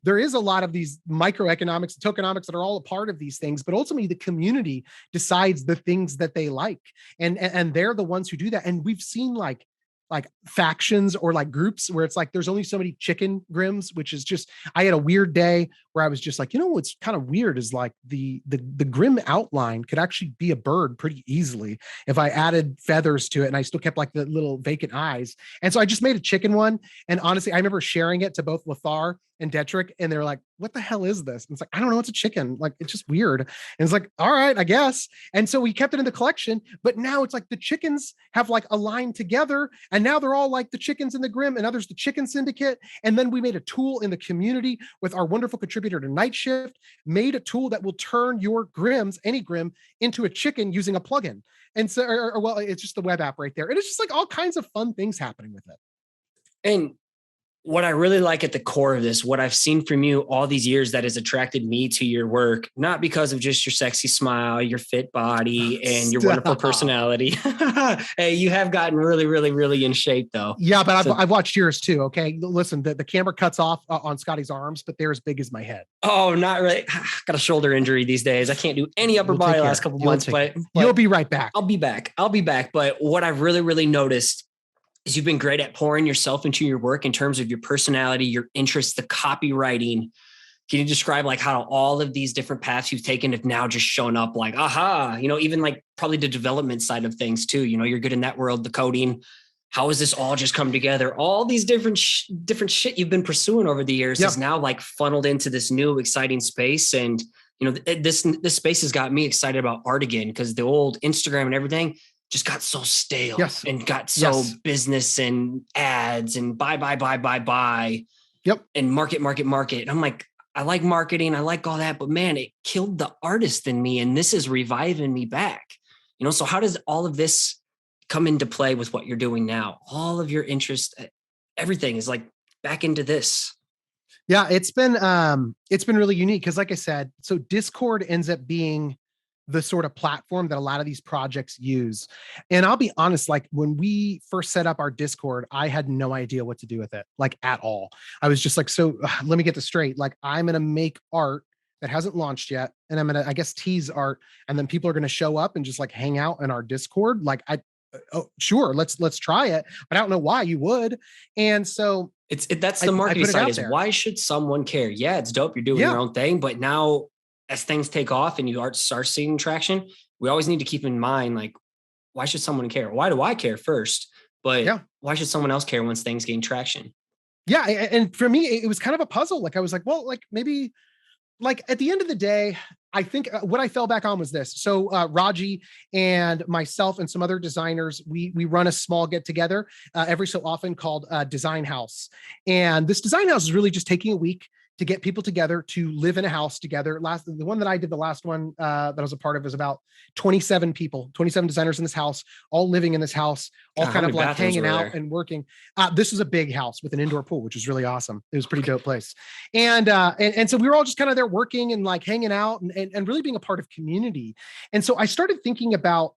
there is a lot of these microeconomics and tokenomics that are all a part of these things, but ultimately the community decides the things that they like. And they're the ones who do that. And we've seen, like, like factions or like groups where it's like there's only so many chicken Grims, which is just, I had a weird day where I was just like, what's kind of weird is like the Grim outline could actually be a bird pretty easily if I added feathers to it, and I still kept like the little vacant eyes. And so I just made a chicken one. And honestly, I remember sharing it to both Lothar and Detrick, and they're like, what the hell is this? And it's like, I don't know, it's a chicken. Like, it's just weird. And it's like, all right, I guess. And so we kept it in the collection, but now it's like the chickens have like aligned together, and now they're all like the chickens in the Grim, and now there's the Chicken Syndicate. And then we made a tool in the community with our wonderful contributor to Night Shift, made a tool that will turn your Grims, any Grim, into a chicken using a plugin. And so, well, it's just the web app right there. And it's just like all kinds of fun things happening with it. And what I really like at the core of this, what I've seen from you all these years that has attracted me to your work, not because of just your sexy smile, your fit body, and your wonderful personality. Hey, you have gotten really, really, really in shape though. Yeah, but I've watched yours too. Okay. Listen, the camera cuts off on Scotty's arms, but they're as big as my head. Oh, not really. Got a shoulder injury these days. I can't do any upper body last couple months, but you'll be right back. I'll be back. But what I've really, really noticed is you've been great at pouring yourself into your work in terms of your personality, your interests, the copywriting. Can you describe like how all of these different paths you've taken have now just shown up like, aha, even like probably the development side of things too. You're good in that world, the coding. How has this all just come together? All these different shit you've been pursuing over the years is now like funneled into this new exciting space. And, this space has got me excited about art again, because the old Instagram and everything just got so stale and got so business and ads and buy. Yep. And market. And I'm like, I like marketing. I like all that, but man, it killed the artist in me. And this is reviving me back, so how does all of this come into play with what you're doing now? All of your interest, everything is like back into this. Yeah, it's been really unique. Cause like I said, so Discord ends up being the sort of platform that a lot of these projects use. And I'll be honest, like when we first set up our Discord, I had no idea what to do with it, like at all. I was just like, so let me get this straight. Like I'm going to make art that hasn't launched yet. And I'm going to, I guess, tease art. And then people are going to show up and just like hang out in our Discord. Like oh, sure, let's try it. But I don't know why you would. And so that's the marketing side is why should someone care? Yeah, it's dope. You're doing your own thing, but now as things take off and you start seeing traction, we always need to keep in mind, like, why should someone care? Why do I care first? But why should someone else care once things gain traction? Yeah. And for me, it was kind of a puzzle. Like I was like, well, like maybe like at the end of the day, I think what I fell back on was this. So Raji and myself and some other designers, we run a small get together every so often called Design House. And this Design House is really just taking a week to get people together to live in a house together. The one that I did, the last one that I was a part of, was about 27 people, 27 designers in this house, all living in this house, all kind of like hanging out and working. This was a big house with an indoor pool, which was really awesome. It was a pretty dope place. And so we were all just kind of there working and like hanging out and really being a part of community. And so I started thinking about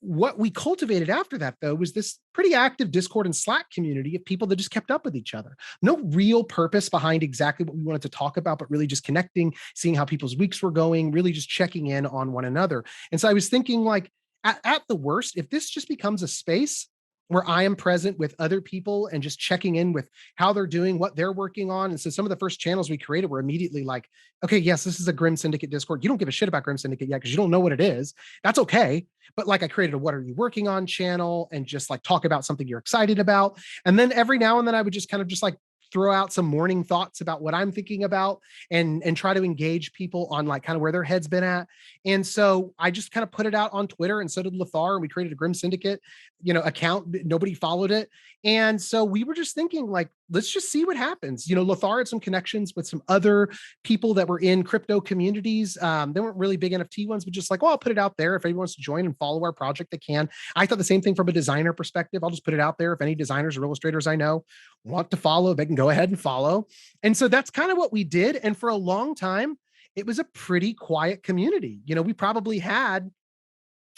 what we cultivated after that, though, was this pretty active Discord and Slack community of people that just kept up with each other. No real purpose behind exactly what we wanted to talk about, but really just connecting, seeing how people's weeks were going, really just checking in on one another. And so I was thinking, like, at the worst, if this just becomes a space where I am present with other people and just checking in with how they're doing, what they're working on. And so some of the first channels we created were immediately like, okay, yes, this is a Grim Syndicate Discord. You don't give a shit about Grim Syndicate yet because you don't know what it is. That's okay. But like I created a what are you working on channel and just like talk about something you're excited about. And then every now and then I would just kind of just like throw out some morning thoughts about what I'm thinking about and try to engage people on like kind of where their head's been at. And so I just kind of put it out on Twitter, and so did Lothar, and we created a Grim Syndicate, account. Nobody followed it. And so we were just thinking, like, let's just see what happens. Lothar had some connections with some other people that were in crypto communities. They weren't really big NFT ones, but just like, well, I'll put it out there. If anyone wants to join and follow our project, they can. I thought the same thing from a designer perspective. I'll just put it out there. If any designers or illustrators I know want to follow, they can go ahead and follow. And so that's kind of what we did. And for a long time, it was a pretty quiet community. We probably had,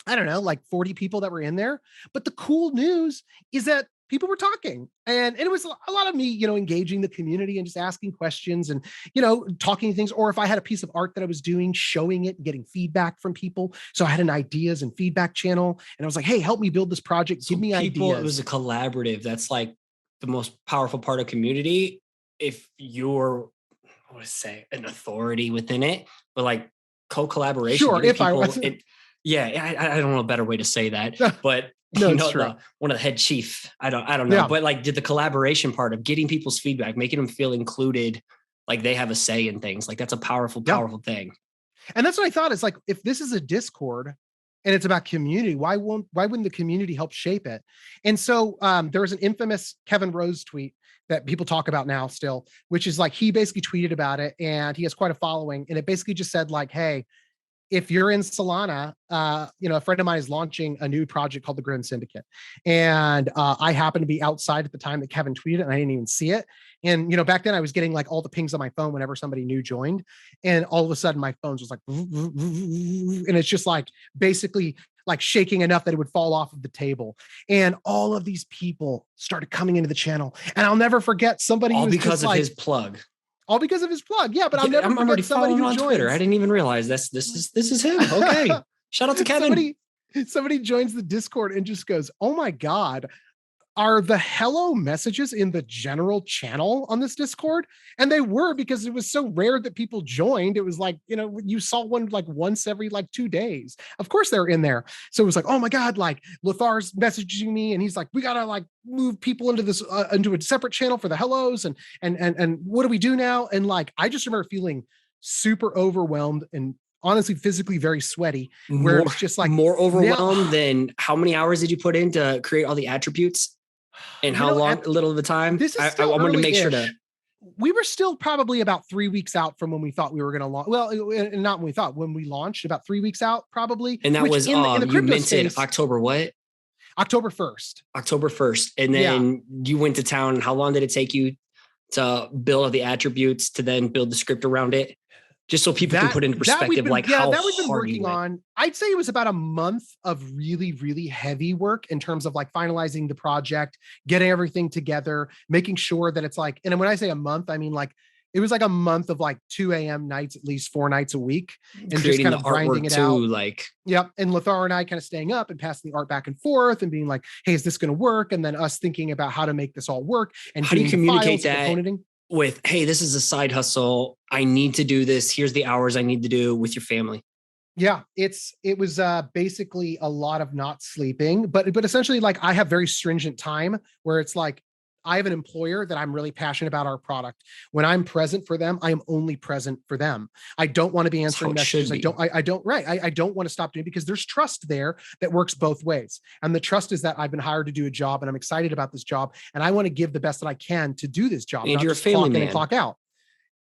I don't know, like 40 people that were in there. But the cool news is that people were talking, and it was a lot of me, engaging the community and just asking questions and, talking things. Or if I had a piece of art that I was doing, showing it and getting feedback from people. So I had an ideas and feedback channel, and I was like, hey, help me build this project. Give me ideas. It was a collaborative. That's like the most powerful part of community. If you're, I want to say, an authority within it, but like co-collaboration. Sure, if people, I was. I don't know a better way to say that, but no, it's true. One of the head chief, I don't know, Yeah. but like did the collaboration part of getting people's feedback, making them feel included, like they have a say in things. Like that's a powerful thing. And that's what I thought is like, if this is a Discord and it's about community, why wouldn't the community help shape it? And so there was an infamous Kevin Rose tweet that people talk about now still, which is like, he basically tweeted about it, and he has quite a following. And it basically just said like, hey, if you're in Solana, a friend of mine is launching a new project called the Grim Syndicate. And I happened to be outside at the time that Kevin tweeted, and I didn't even see it. And, back then I was getting like all the pings on my phone whenever somebody new joined. And all of a sudden my phone was like, and it's just like basically like shaking enough that it would fall off of the table. And all of these people started coming into the channel. And I'll never forget somebody all was because of his plug. All because of his plug. Yeah, but I'll never forget already somebody who on joins. Twitter. I didn't even realize this is him. Okay. Shout out to Kevin. Somebody joins the Discord and just goes, oh my God, are the hello messages in the general channel on this Discord? And they were, because it was so rare that people joined. It was like, you saw one like once every like 2 days. Of course they're in there. So it was like, oh my God, like Lothar's messaging me, and he's like, we gotta like move people into this into a separate channel for the hellos, and what do we do now? And like, I just remember feeling super overwhelmed and honestly physically very sweaty, where it's just like more overwhelmed than how many hours did you put in to create all the attributes? And how long, little of the time? This is I wanted to make sure to. We were still probably about 3 weeks out from when we thought we were going to launch. Well, not when we thought, when we launched, about 3 weeks out, probably. And that was in the crypto you minted space, October what? October 1st. October 1st. And then you went to town. How long did it take you to build all the attributes to then build the script around it? Just so people can put into perspective, how we've been working on. I'd say it was about a month of really, really heavy work in terms of like finalizing the project, getting everything together, making sure that it's like, and when I say a month, I mean like, it was like a month of like 2 a.m. nights, at least 4 nights a week, and just kind of grinding it out. Yep. And Lothar and I kind of staying up and passing the art back and forth and being like, hey, is this going to work? And then us thinking about how to make this all work. And how do you communicate that with, hey, this is a side hustle, I need to do this, here's the hours I need to do, with your family? Yeah, it was basically a lot of not sleeping, but essentially like I have very stringent time where it's like, I have an employer that I'm really passionate about our product. When I'm present for them, I am only present for them. I don't want to be answering messages. I don't want to stop doing it, because there's trust there that works both ways. And the trust is that I've been hired to do a job, and I'm excited about this job, and I want to give the best that I can to do this job. And you're a family man. And clock out.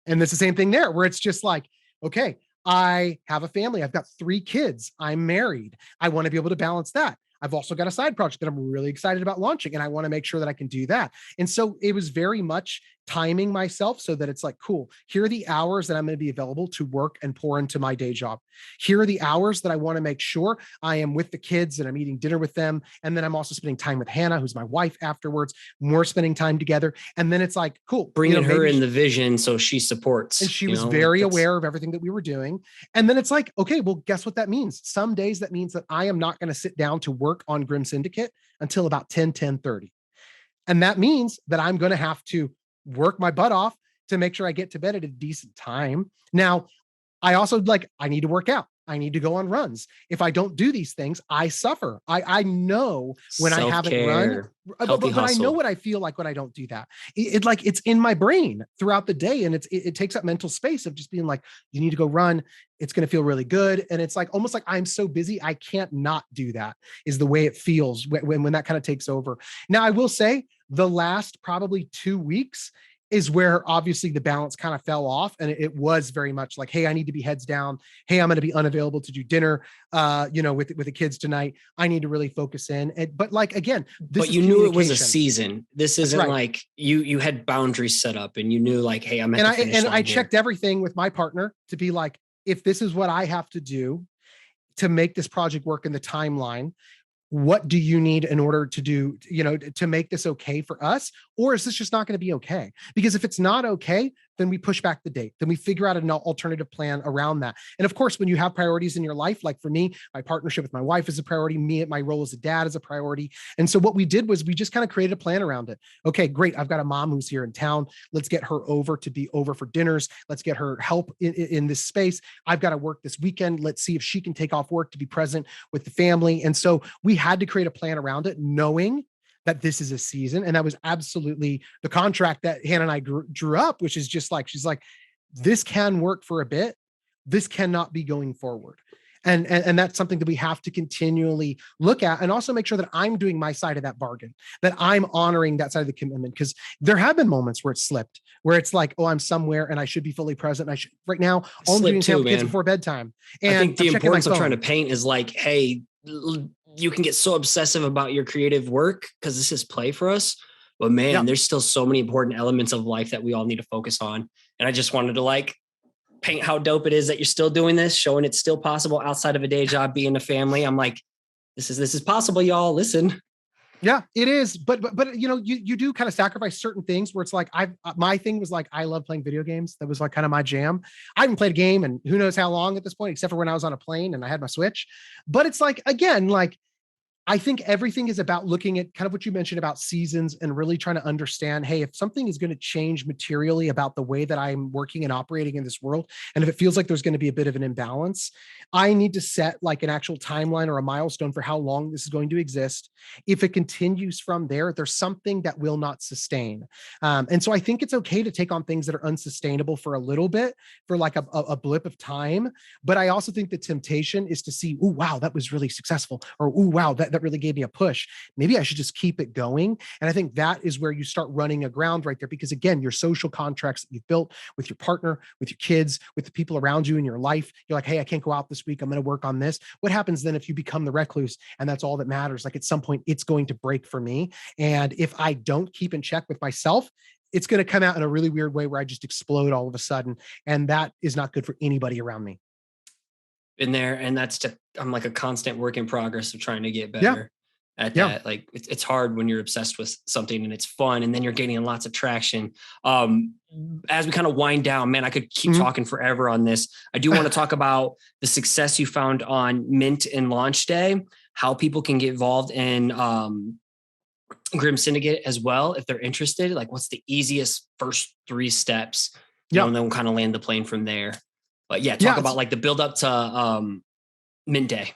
And it's the same thing there, where it's just like, okay, I have a family. I've got 3 kids. I'm married. I want to be able to balance that. I've also got a side project that I'm really excited about launching, and I want to make sure that I can do that. And so it was very much timing myself so that it's like, cool, here are the hours that I'm going to be available to work and pour into my day job. Here are the hours that I want to make sure I am with the kids and I'm eating dinner with them. And then I'm also spending time with Hannah, who's my wife, afterwards. We're spending time together. And then it's like, cool. Bringing her in the vision so she supports. And she was very aware of everything that we were doing. And then it's like, okay, well, guess what that means? Some days that means that I am not going to sit down to work on Grim Syndicate until about 10:30. And that means that I'm going to have to work my butt off to make sure I get to bed at a decent time. Now, I also I need to work out. I need to go on runs. If I don't do these things, I suffer. I know when I haven't run, but I know what I feel like when I don't do that. It's in my brain throughout the day, and it takes up mental space of just being like, you need to go run. It's going to feel really good. And it's like, almost like I'm so busy, I can't not do that, is the way it feels when that kind of takes over. Now, I will say the last probably 2 weeks is where obviously the balance kind of fell off. And it was very much like, hey, I need to be heads down. Hey, I'm going to be unavailable to do dinner, with the kids tonight. I need to really focus in. But again, but you knew it was a season. This isn't like you had boundaries set up, and you knew like, hey, I'm at the finish line I checked everything with my partner to be like, if this is what I have to do to make this project work in the timeline, what do you need in order to do, to make this okay for us? Or is this just not going to be okay? Because if it's not okay, then we push back the date. Then we figure out an alternative plan around that. And of course, when you have priorities in your life, like for me, my partnership with my wife is a priority. My role as a dad is a priority. And so what we did was we just kind of created a plan around it. Okay, great. I've got a mom who's here in town. Let's get her over to be over for dinners. Let's get her help in this space. I've got to work this weekend. Let's see if she can take off work to be present with the family. And so we had to create a plan around it, knowing that this is a season. And that was absolutely the contract that Hannah and I drew up, which is just like, she's like, this can work for a bit. This cannot be going forward. And that's something that we have to continually look at, and also make sure that I'm doing my side of that bargain, that I'm honoring that side of the commitment. Because there have been moments where it slipped, where it's like, oh, I'm somewhere and I should be fully present. Right now, all I'm doing is help kids before bedtime. And I think the importance of trying to paint is like, hey, you can get so obsessive about your creative work because this is play for us. But man, there's still so many important elements of life that we all need to focus on. And I just wanted to paint how dope it is that you're still doing this, showing it's still possible outside of a day job, being a family. I'm like, this is possible, y'all. Listen. Yeah, it is. But you do kind of sacrifice certain things where it's like, my thing was like, I love playing video games. That was like kind of my jam. I haven't played a game and who knows how long at this point, except for when I was on a plane and I had my Switch. But it's like, again, I think everything is about looking at kind of what you mentioned about seasons and really trying to understand, hey, if something is going to change materially about the way that I'm working and operating in this world, and if it feels like there's going to be a bit of an imbalance, I need to set like an actual timeline or a milestone for how long this is going to exist. If it continues from there, there's something that will not sustain. And so I think it's okay to take on things that are unsustainable for a little bit, for like a blip of time. But I also think the temptation is to see, oh, wow, that was really successful. Or, oh, wow, that really gave me a push. Maybe I should just keep it going. And I think that is where you start running aground right there, because again, your social contracts that you've built with your partner, with your kids, with the people around you in your life, you're like, hey, I can't go out this week. I'm going to work on this. What happens then if you become the recluse and that's all that matters? Like at some point it's going to break for me. And if I don't keep in check with myself, it's going to come out in a really weird way where I just explode all of a sudden. And that is not good for anybody around me. Been there, and I'm like a constant work in progress of trying to get better at that. Like it's hard when you're obsessed with something and it's fun, and then you're gaining lots of traction. As we kind of wind down, man, I could keep talking forever on this. I do want to talk about the success you found on Mint and launch day, how people can get involved in Grim Syndicate as well if they're interested. Like, what's the easiest first 3 steps? And then we'll kind of land the plane from there. But talk about like the build up to Mint Day.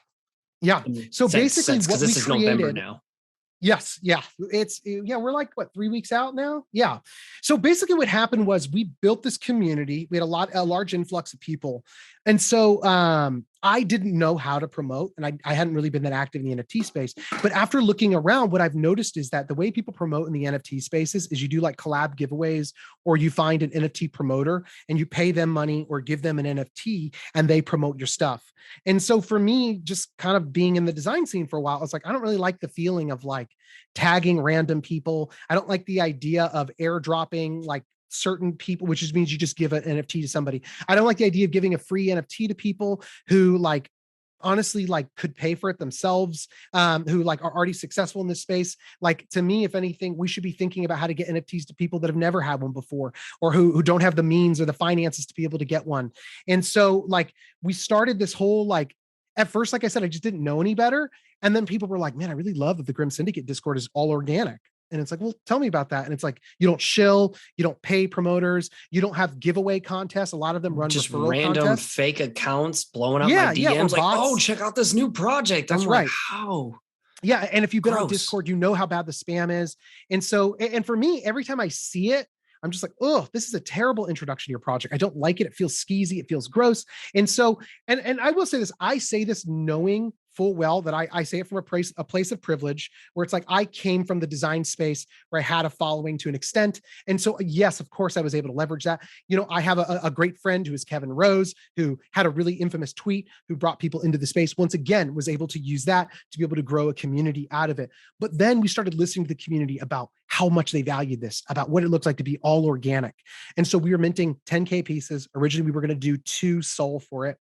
Yeah. So basically what this is November now. Yes. Yeah. We're like 3 weeks out now. Yeah. So basically what happened was we built this community. We had a large influx of people. And so I didn't know how to promote, and I hadn't really been that active in the NFT space. But after looking around, what I've noticed is that the way people promote in the NFT spaces is you do like collab giveaways, or you find an NFT promoter and you pay them money or give them an NFT and they promote your stuff. And so for me, just kind of being in the design scene for a while, I was like, I don't really like the feeling of like tagging random people. I don't like the idea of airdropping like certain people, which just means you just give an NFT to somebody. I don't like the idea of giving a free NFT to people who like honestly like could pay for it themselves, who like are already successful in this space. Like to me, if anything, we should be thinking about how to get NFTs to people that have never had one before, or who don't have the means or the finances to be able to get one. And so like we started this whole like, at first, like I said, I just didn't know any better. And then people were like, man, I really love that the Grim Syndicate Discord is all organic. And it's like, well, tell me about that. And it's like, you don't shill, you don't pay promoters, you don't have giveaway contests. A lot of them run just random contests. Fake accounts blowing up my DMs like, oh, check out this new project. That's right. How? Yeah. And if you've been on Discord, you know how bad the spam is. And so, and for me, every time I see it, I'm just like, oh, this is a terrible introduction to your project. I don't like it. It feels skeezy. It feels gross. And so, and I will say this, I say this knowing full well that I say it from a place of privilege, where it's like, I came from the design space where I had a following to an extent. And so, yes, of course I was able to leverage that. You know, I have a great friend who is Kevin Rose, who had a really infamous tweet, who brought people into the space. Once again, was able to use that to be able to grow a community out of it. But then we started listening to the community about how much they valued this, about what it looks like to be all organic. And so we were minting 10K pieces. Originally, we were going to do 2 SOL for it.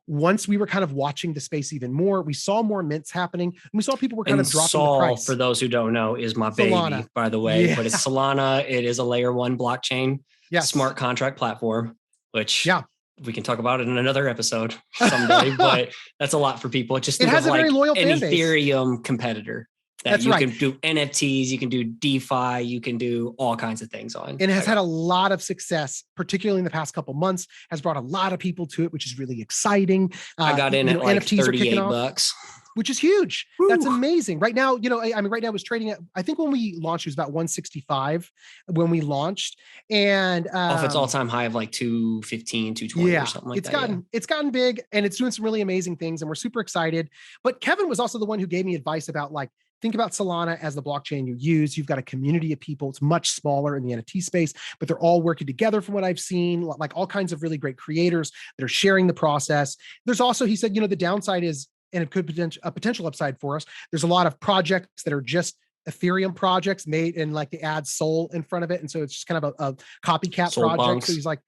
once we were kind of watching the space even more, we saw more mints happening, and we saw people were kind of dropping the price. For those who don't know, is my Solana. baby, by the way. Yeah. But it's Solana. It is a layer 1 blockchain, Yes. smart contract platform, which Yeah. we can talk about it in another episode someday. But that's a lot for people. Just think It has of a very like loyal an fan base. Ethereum competitor. That That's you right. can do NFTs, you can do DeFi, you can do all kinds of things on. And it has had a lot of success, particularly in the past couple months, has brought a lot of people to it, which is really exciting. I got in at like NFTs $38, which is huge. Woo. That's amazing. Right now, I mean, right now it was trading at, I think when we launched, it was about 165 when we launched. And off its all-time high of like 215, 220 or something like that. It's gotten big, and it's doing some really amazing things, and we're super excited. But Kevin was also the one who gave me advice about like, think about Solana as the blockchain you use. You've got a community of people. It's much smaller in the NFT space, but they're all working together from what I've seen, like all kinds of really great creators that are sharing the process. There's also, he said, the downside is, and it could a potential upside for us. There's a lot of projects that are just Ethereum projects made and like they add Sol in front of it. And so it's just kind of a copycat Soul project. bunks. So he's like,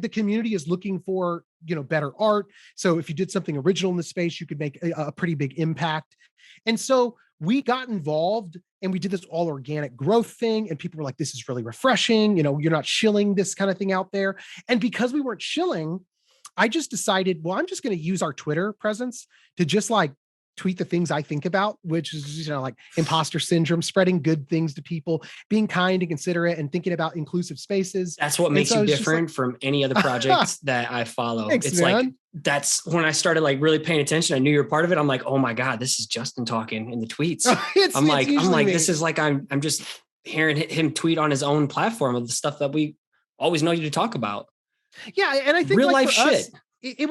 the community is looking for, better art. So if you did something original in the space, you could make a pretty big impact. And so we got involved and we did this all organic growth thing. And people were like, this is really refreshing. You're not shilling this kind of thing out there. And because we weren't shilling, I just decided, well, I'm just going to use our Twitter presence to just like tweet the things I think about, which is, like imposter syndrome, spreading good things to people, being kind and considerate, and thinking about inclusive spaces. That's what makes you different from any other projects that I follow. Thanks, it's man. like, that's when I started like really paying attention. I knew you were part of it. I'm like, oh my God, this is Justin talking in the tweets. I'm like, this is like, I'm just hearing him tweet on his own platform of the stuff that we always know you to talk about. Yeah. And I think real like life shit. Us, it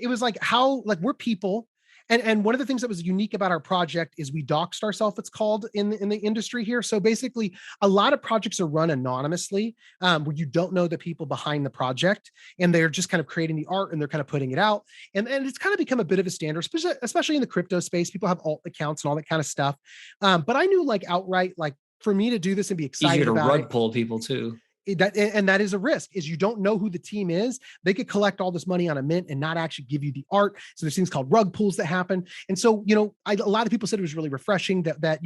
was like how, like we're people. And one of the things that was unique about our project is we doxed ourselves, it's called in the industry here. So basically a lot of projects are run anonymously, where you don't know the people behind the project, and they're just kind of creating the art and they're kind of putting it out. And it's kind of become a bit of a standard, especially in the crypto space. People have alt accounts and all that kind of stuff. But I knew like outright, like for me to do this and be excited about it. Easier to rug pull people too. That is a risk, is you don't know who the team is. They could collect all this money on a mint and not actually give you the art. So there's things called rug pulls that happen. And so, a lot of people said it was really refreshing that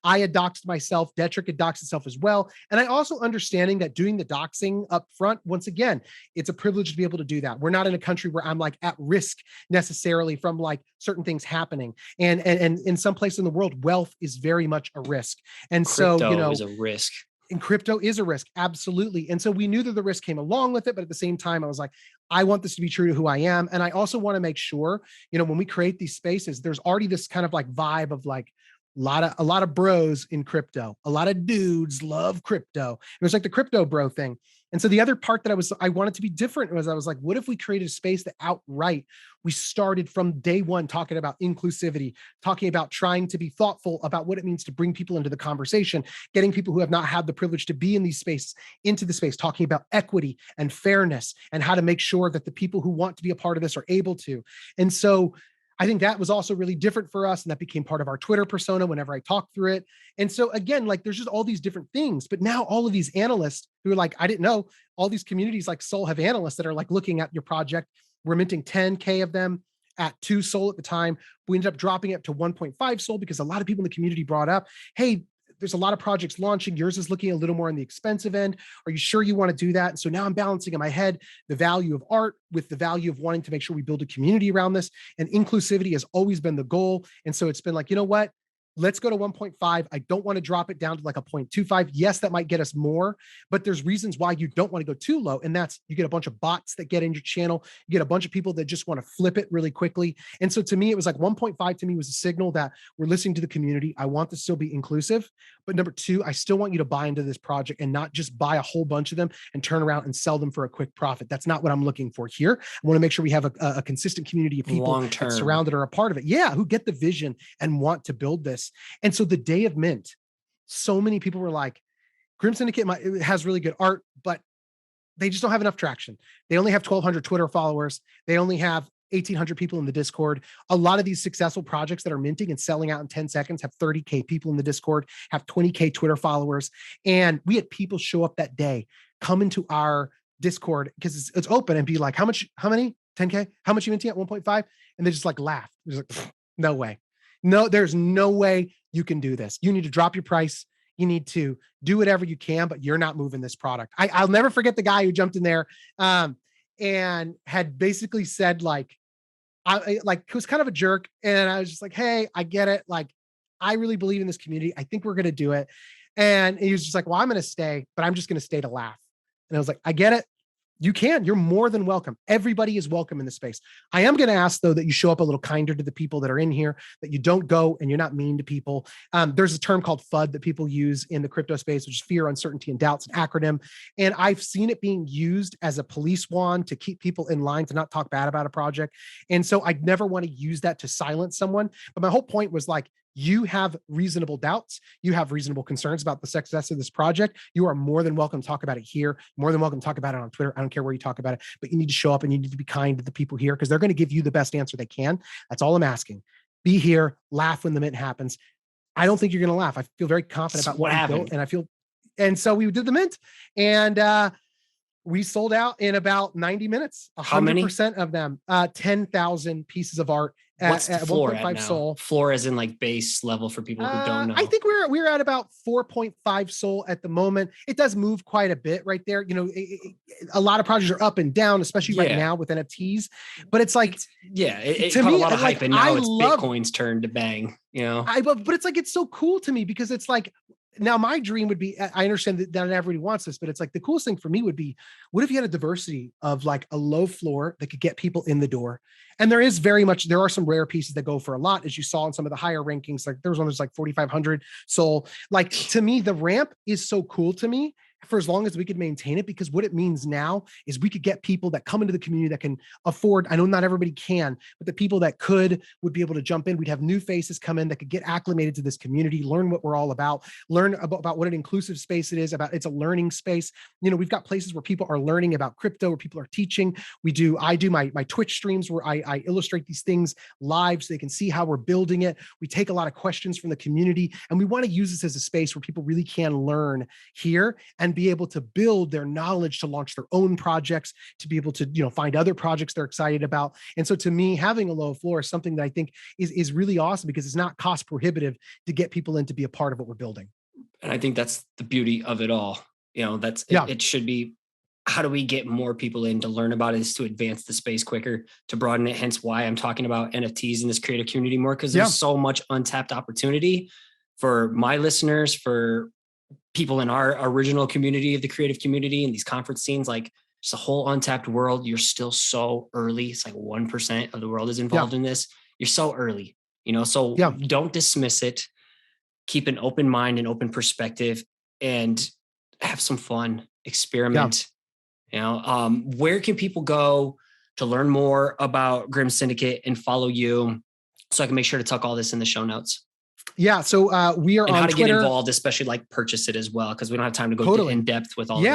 I had doxed myself, Detrick had doxed itself as well. And I also understanding that doing the doxing up front, once again, it's a privilege to be able to do that. We're not in a country where I'm like at risk necessarily from like certain things happening. And in some place in the world, wealth is very much a risk. And Crypto is a risk. And crypto is a risk. Absolutely. And so we knew that the risk came along with it, but at the same time, I was like, I want this to be true to who I am. And I also want to make sure, when we create these spaces, there's already this kind of like vibe of like a lot of bros in crypto. A lot of dudes love crypto. It was like the crypto bro thing. And so the other part that I wanted to be different was I was like, what if we created a space that outright we started from day one talking about inclusivity, talking about trying to be thoughtful about what it means to bring people into the conversation, getting people who have not had the privilege to be in these spaces into the space, talking about equity and fairness and how to make sure that the people who want to be a part of this are able to. And so I think that was also really different for us. And that became part of our Twitter persona whenever I talked through it. And so again, like there's just all these different things, but now all of these analysts who are like, I didn't know, all these communities like Sol have analysts that are like looking at your project. We're minting 10K of them at 2 Sol at the time. We ended up dropping it to 1.5 Sol because a lot of people in the community brought up, hey, there's a lot of projects launching. Yours is looking a little more on the expensive end. Are you sure you want to do that? And so now I'm balancing in my head the value of art with the value of wanting to make sure we build a community around this. And inclusivity has always been the goal. And so it's been like, you know what? Let's go to 1.5. I don't want to drop it down to like a 0.25. Yes, that might get us more, but there's reasons why you don't want to go too low. And that's, you get a bunch of bots that get in your channel. You get a bunch of people that just want to flip it really quickly. And so to me, it was like 1.5 to me was a signal that we're listening to the community. I want this to still be inclusive. But number two, I still want you to buy into this project and not just buy a whole bunch of them and turn around and sell them for a quick profit. That's not what I'm looking for here. I want to make sure we have a consistent community of people that surrounded or a part of it. Yeah, who get the vision and want to build this. And so the day of mint, so many people were like, Grim Syndicate has really good art, but they just don't have enough traction. They only have 1,200 Twitter followers. They only have 1,800 people in the Discord. A lot of these successful projects that are minting and selling out in 10 seconds have 30K people in the Discord, have 20K Twitter followers. And we had people show up that day, come into our Discord because it's open and be like, how many? 10K? How much you minting at 1.5? And they just like laugh. There's like, no way. No, there's no way you can do this. You need to drop your price. You need to do whatever you can, but you're not moving this product. I'll never forget the guy who jumped in there and had basically said like, it was kind of a jerk. And I was just like, hey, I get it. Like, I really believe in this community. I think we're going to do it. And he was just like, well, I'm going to stay, but I'm just going to stay to laugh. And I was like, I get it. You can. You're more than welcome. Everybody is welcome in the space. I am going to ask, though, that you show up a little kinder to the people that are in here, that you don't go and you're not mean to people. There's a term called FUD that people use in the crypto space, which is fear, uncertainty, and doubts, an acronym. And I've seen it being used as a police wand to keep people in line to not talk bad about a project. And so I'd never want to use that to silence someone. But my whole point was like, you have reasonable doubts. You have reasonable concerns about the success of this project. You are more than welcome to talk about it here. More than welcome to talk about it on Twitter. I don't care where you talk about it, but you need to show up and you need to be kind to the people here because they're going to give you the best answer they can. That's all I'm asking. Be here, laugh when the mint happens. I don't think you're going to laugh. I feel very confident about what happened. And so we did the mint and, we sold out in about 90 minutes. 100% of them, 10,000 pieces of art. What's the floor at now? Sol. Floor as in like base level for people who don't know. I think we're at about 4.5 Sol at the moment. It does move quite a bit right there. You know, a lot of projects are up and down, especially right now with NFTs. But it's like, it caught a lot of hype, and now Bitcoin's turn to bang. You know, but it's like it's so cool to me because it's like. Now, my dream would be, I understand that not everybody wants this, but it's like the coolest thing for me would be, what if you had a diversity of like a low floor that could get people in the door? And there are some rare pieces that go for a lot, as you saw in some of the higher rankings. Like there was one that's like 4,500 Sol. Like to me, the ramp is so cool to me for as long as we could maintain it, because what it means now is we could get people that come into the community that can afford. I know not everybody can, but the people that would be able to jump in. We'd have new faces come in that could get acclimated to this community, learn what we're all about, learn about what an inclusive space it is, about it's a learning space. You know, we've got places where people are learning about crypto, where people are teaching. I do my Twitch streams where I illustrate these things live so they can see how we're building it. We take a lot of questions from the community, and we want to use this as a space where people really can learn here and be able to build their knowledge to launch their own projects, to be able to, find other projects they're excited about. And so to me, having a low floor is something that I think is really awesome because it's not cost prohibitive to get people in to be a part of what we're building. And I think that's the beauty of it all. It should be, how do we get more people in to learn about it, is to advance the space quicker, to broaden it. Hence why I'm talking about NFTs in this creative community more, because there's so much untapped opportunity for my listeners, for people in our original community of the creative community and these conference scenes. Like, it's a whole untapped world. You're still so early. It's like 1% of the world is involved in this. You're so early, so don't dismiss it. Keep an open mind and open perspective and have some fun, experiment. Where can people go to learn more about Grim Syndicate and follow you, so I can make sure to tuck all this in the show notes? Yeah. So we are on how to Twitter. Get involved, especially like purchase it as well, because we don't have time to go in depth with all of it.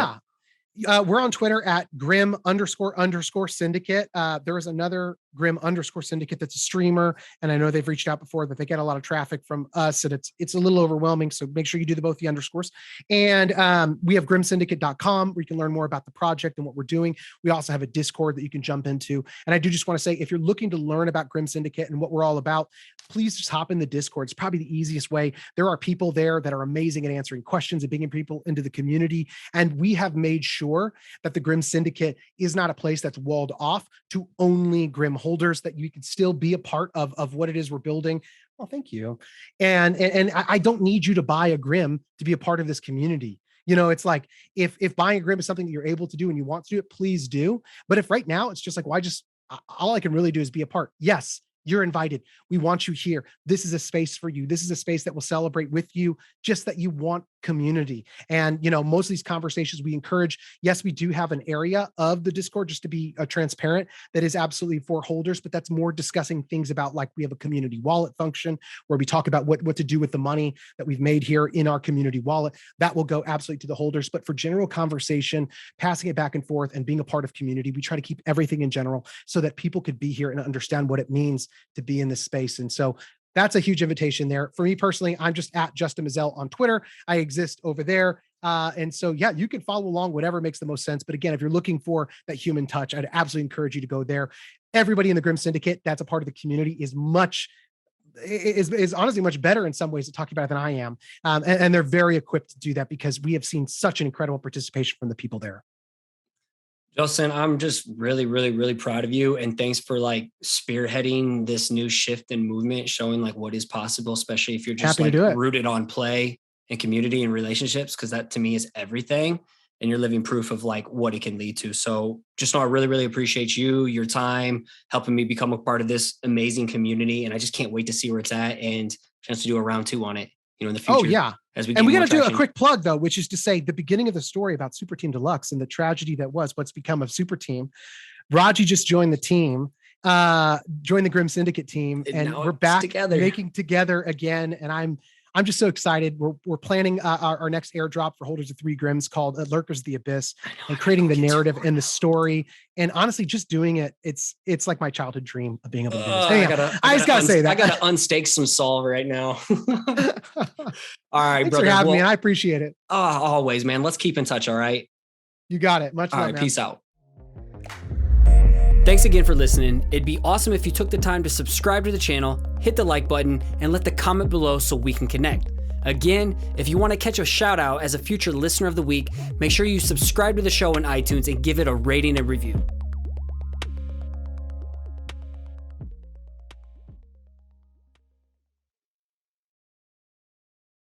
We're on Twitter at Grim__Syndicate. There is another Grim_Syndicate that's a streamer, and I know they've reached out before, that they get a lot of traffic from us, and it's a little overwhelming. So make sure you do both the underscores. And we have grimsyndicate.com where you can learn more about the project and what we're doing. We also have a Discord that you can jump into. And I do just want to say, if you're looking to learn about Grim Syndicate and what we're all about, please just hop in the Discord. It's probably the easiest way. There are people there that are amazing at answering questions and bringing people into the community. And we have made sure that the Grim Syndicate is not a place that's walled off to only Grim holders, that you can still be a part of what it is we're building. Well, thank you. And I don't need you to buy a Grim to be a part of this community. It's like, if buying a Grim is something that you're able to do and you want to do it, please do. But if right now it's just like, all I can really do is be a part. Yes, you're invited. We want you here. This is a space for you. This is a space that will celebrate with you, just that you want community. And, most of these conversations we encourage, yes, we do have an area of the Discord, just to be transparent, that is absolutely for holders, but that's more discussing things about, like, we have a community wallet function where we talk about what to do with the money that we've made here in our community wallet. That will go absolutely to the holders. But for general conversation, passing it back and forth and being a part of community, we try to keep everything in general so that people could be here and understand what it means to be in this space. And so that's a huge invitation there. For me personally, I'm just at Justin Mezzell on Twitter. I exist over there. And so, yeah, you can follow along, whatever makes the most sense. But again, if you're looking for that human touch, I'd absolutely encourage you to go there. Everybody in the Grim Syndicate that's a part of the community is honestly much better in some ways at talking about it than I am. And they're very equipped to do that because we have seen such an incredible participation from the people there. Justin, I'm just really, really, really proud of you. And thanks for like spearheading this new shift and movement, showing like what is possible, especially if you're just like rooted on play and community and relationships, because that to me is everything. And you're living proof of like what it can lead to. So just know I really, really appreciate you, your time, helping me become a part of this amazing community. And I just can't wait to see where it's at and chance to do a round 2 on it, in the future. Oh yeah. As we got to do a quick plug though, which is to say the beginning of the story about Super Team Deluxe and the tragedy that was what's become of Super Team. Raji just joined the team, joined the Grim Syndicate team, and we're back together, making together again. And I'm just so excited. We're planning our next airdrop for holders of 3 Grims called Lurkers of the Abyss, and creating the narrative and the story. And honestly, just doing it, it's like my childhood dream of being able to do this. I just gotta say that. I gotta unstake some Saul right now. All right, thanks brother. for having me. I appreciate it. Always, man. Let's keep in touch. All right. You got it. Much love. All right. Man. Peace out. Thanks again for listening. It'd be awesome if you took the time to subscribe to the channel, hit the like button, and let the comment below so we can connect. Again, if you want to catch a shout out as a future listener of the week, make sure you subscribe to the show on iTunes and give it a rating and review.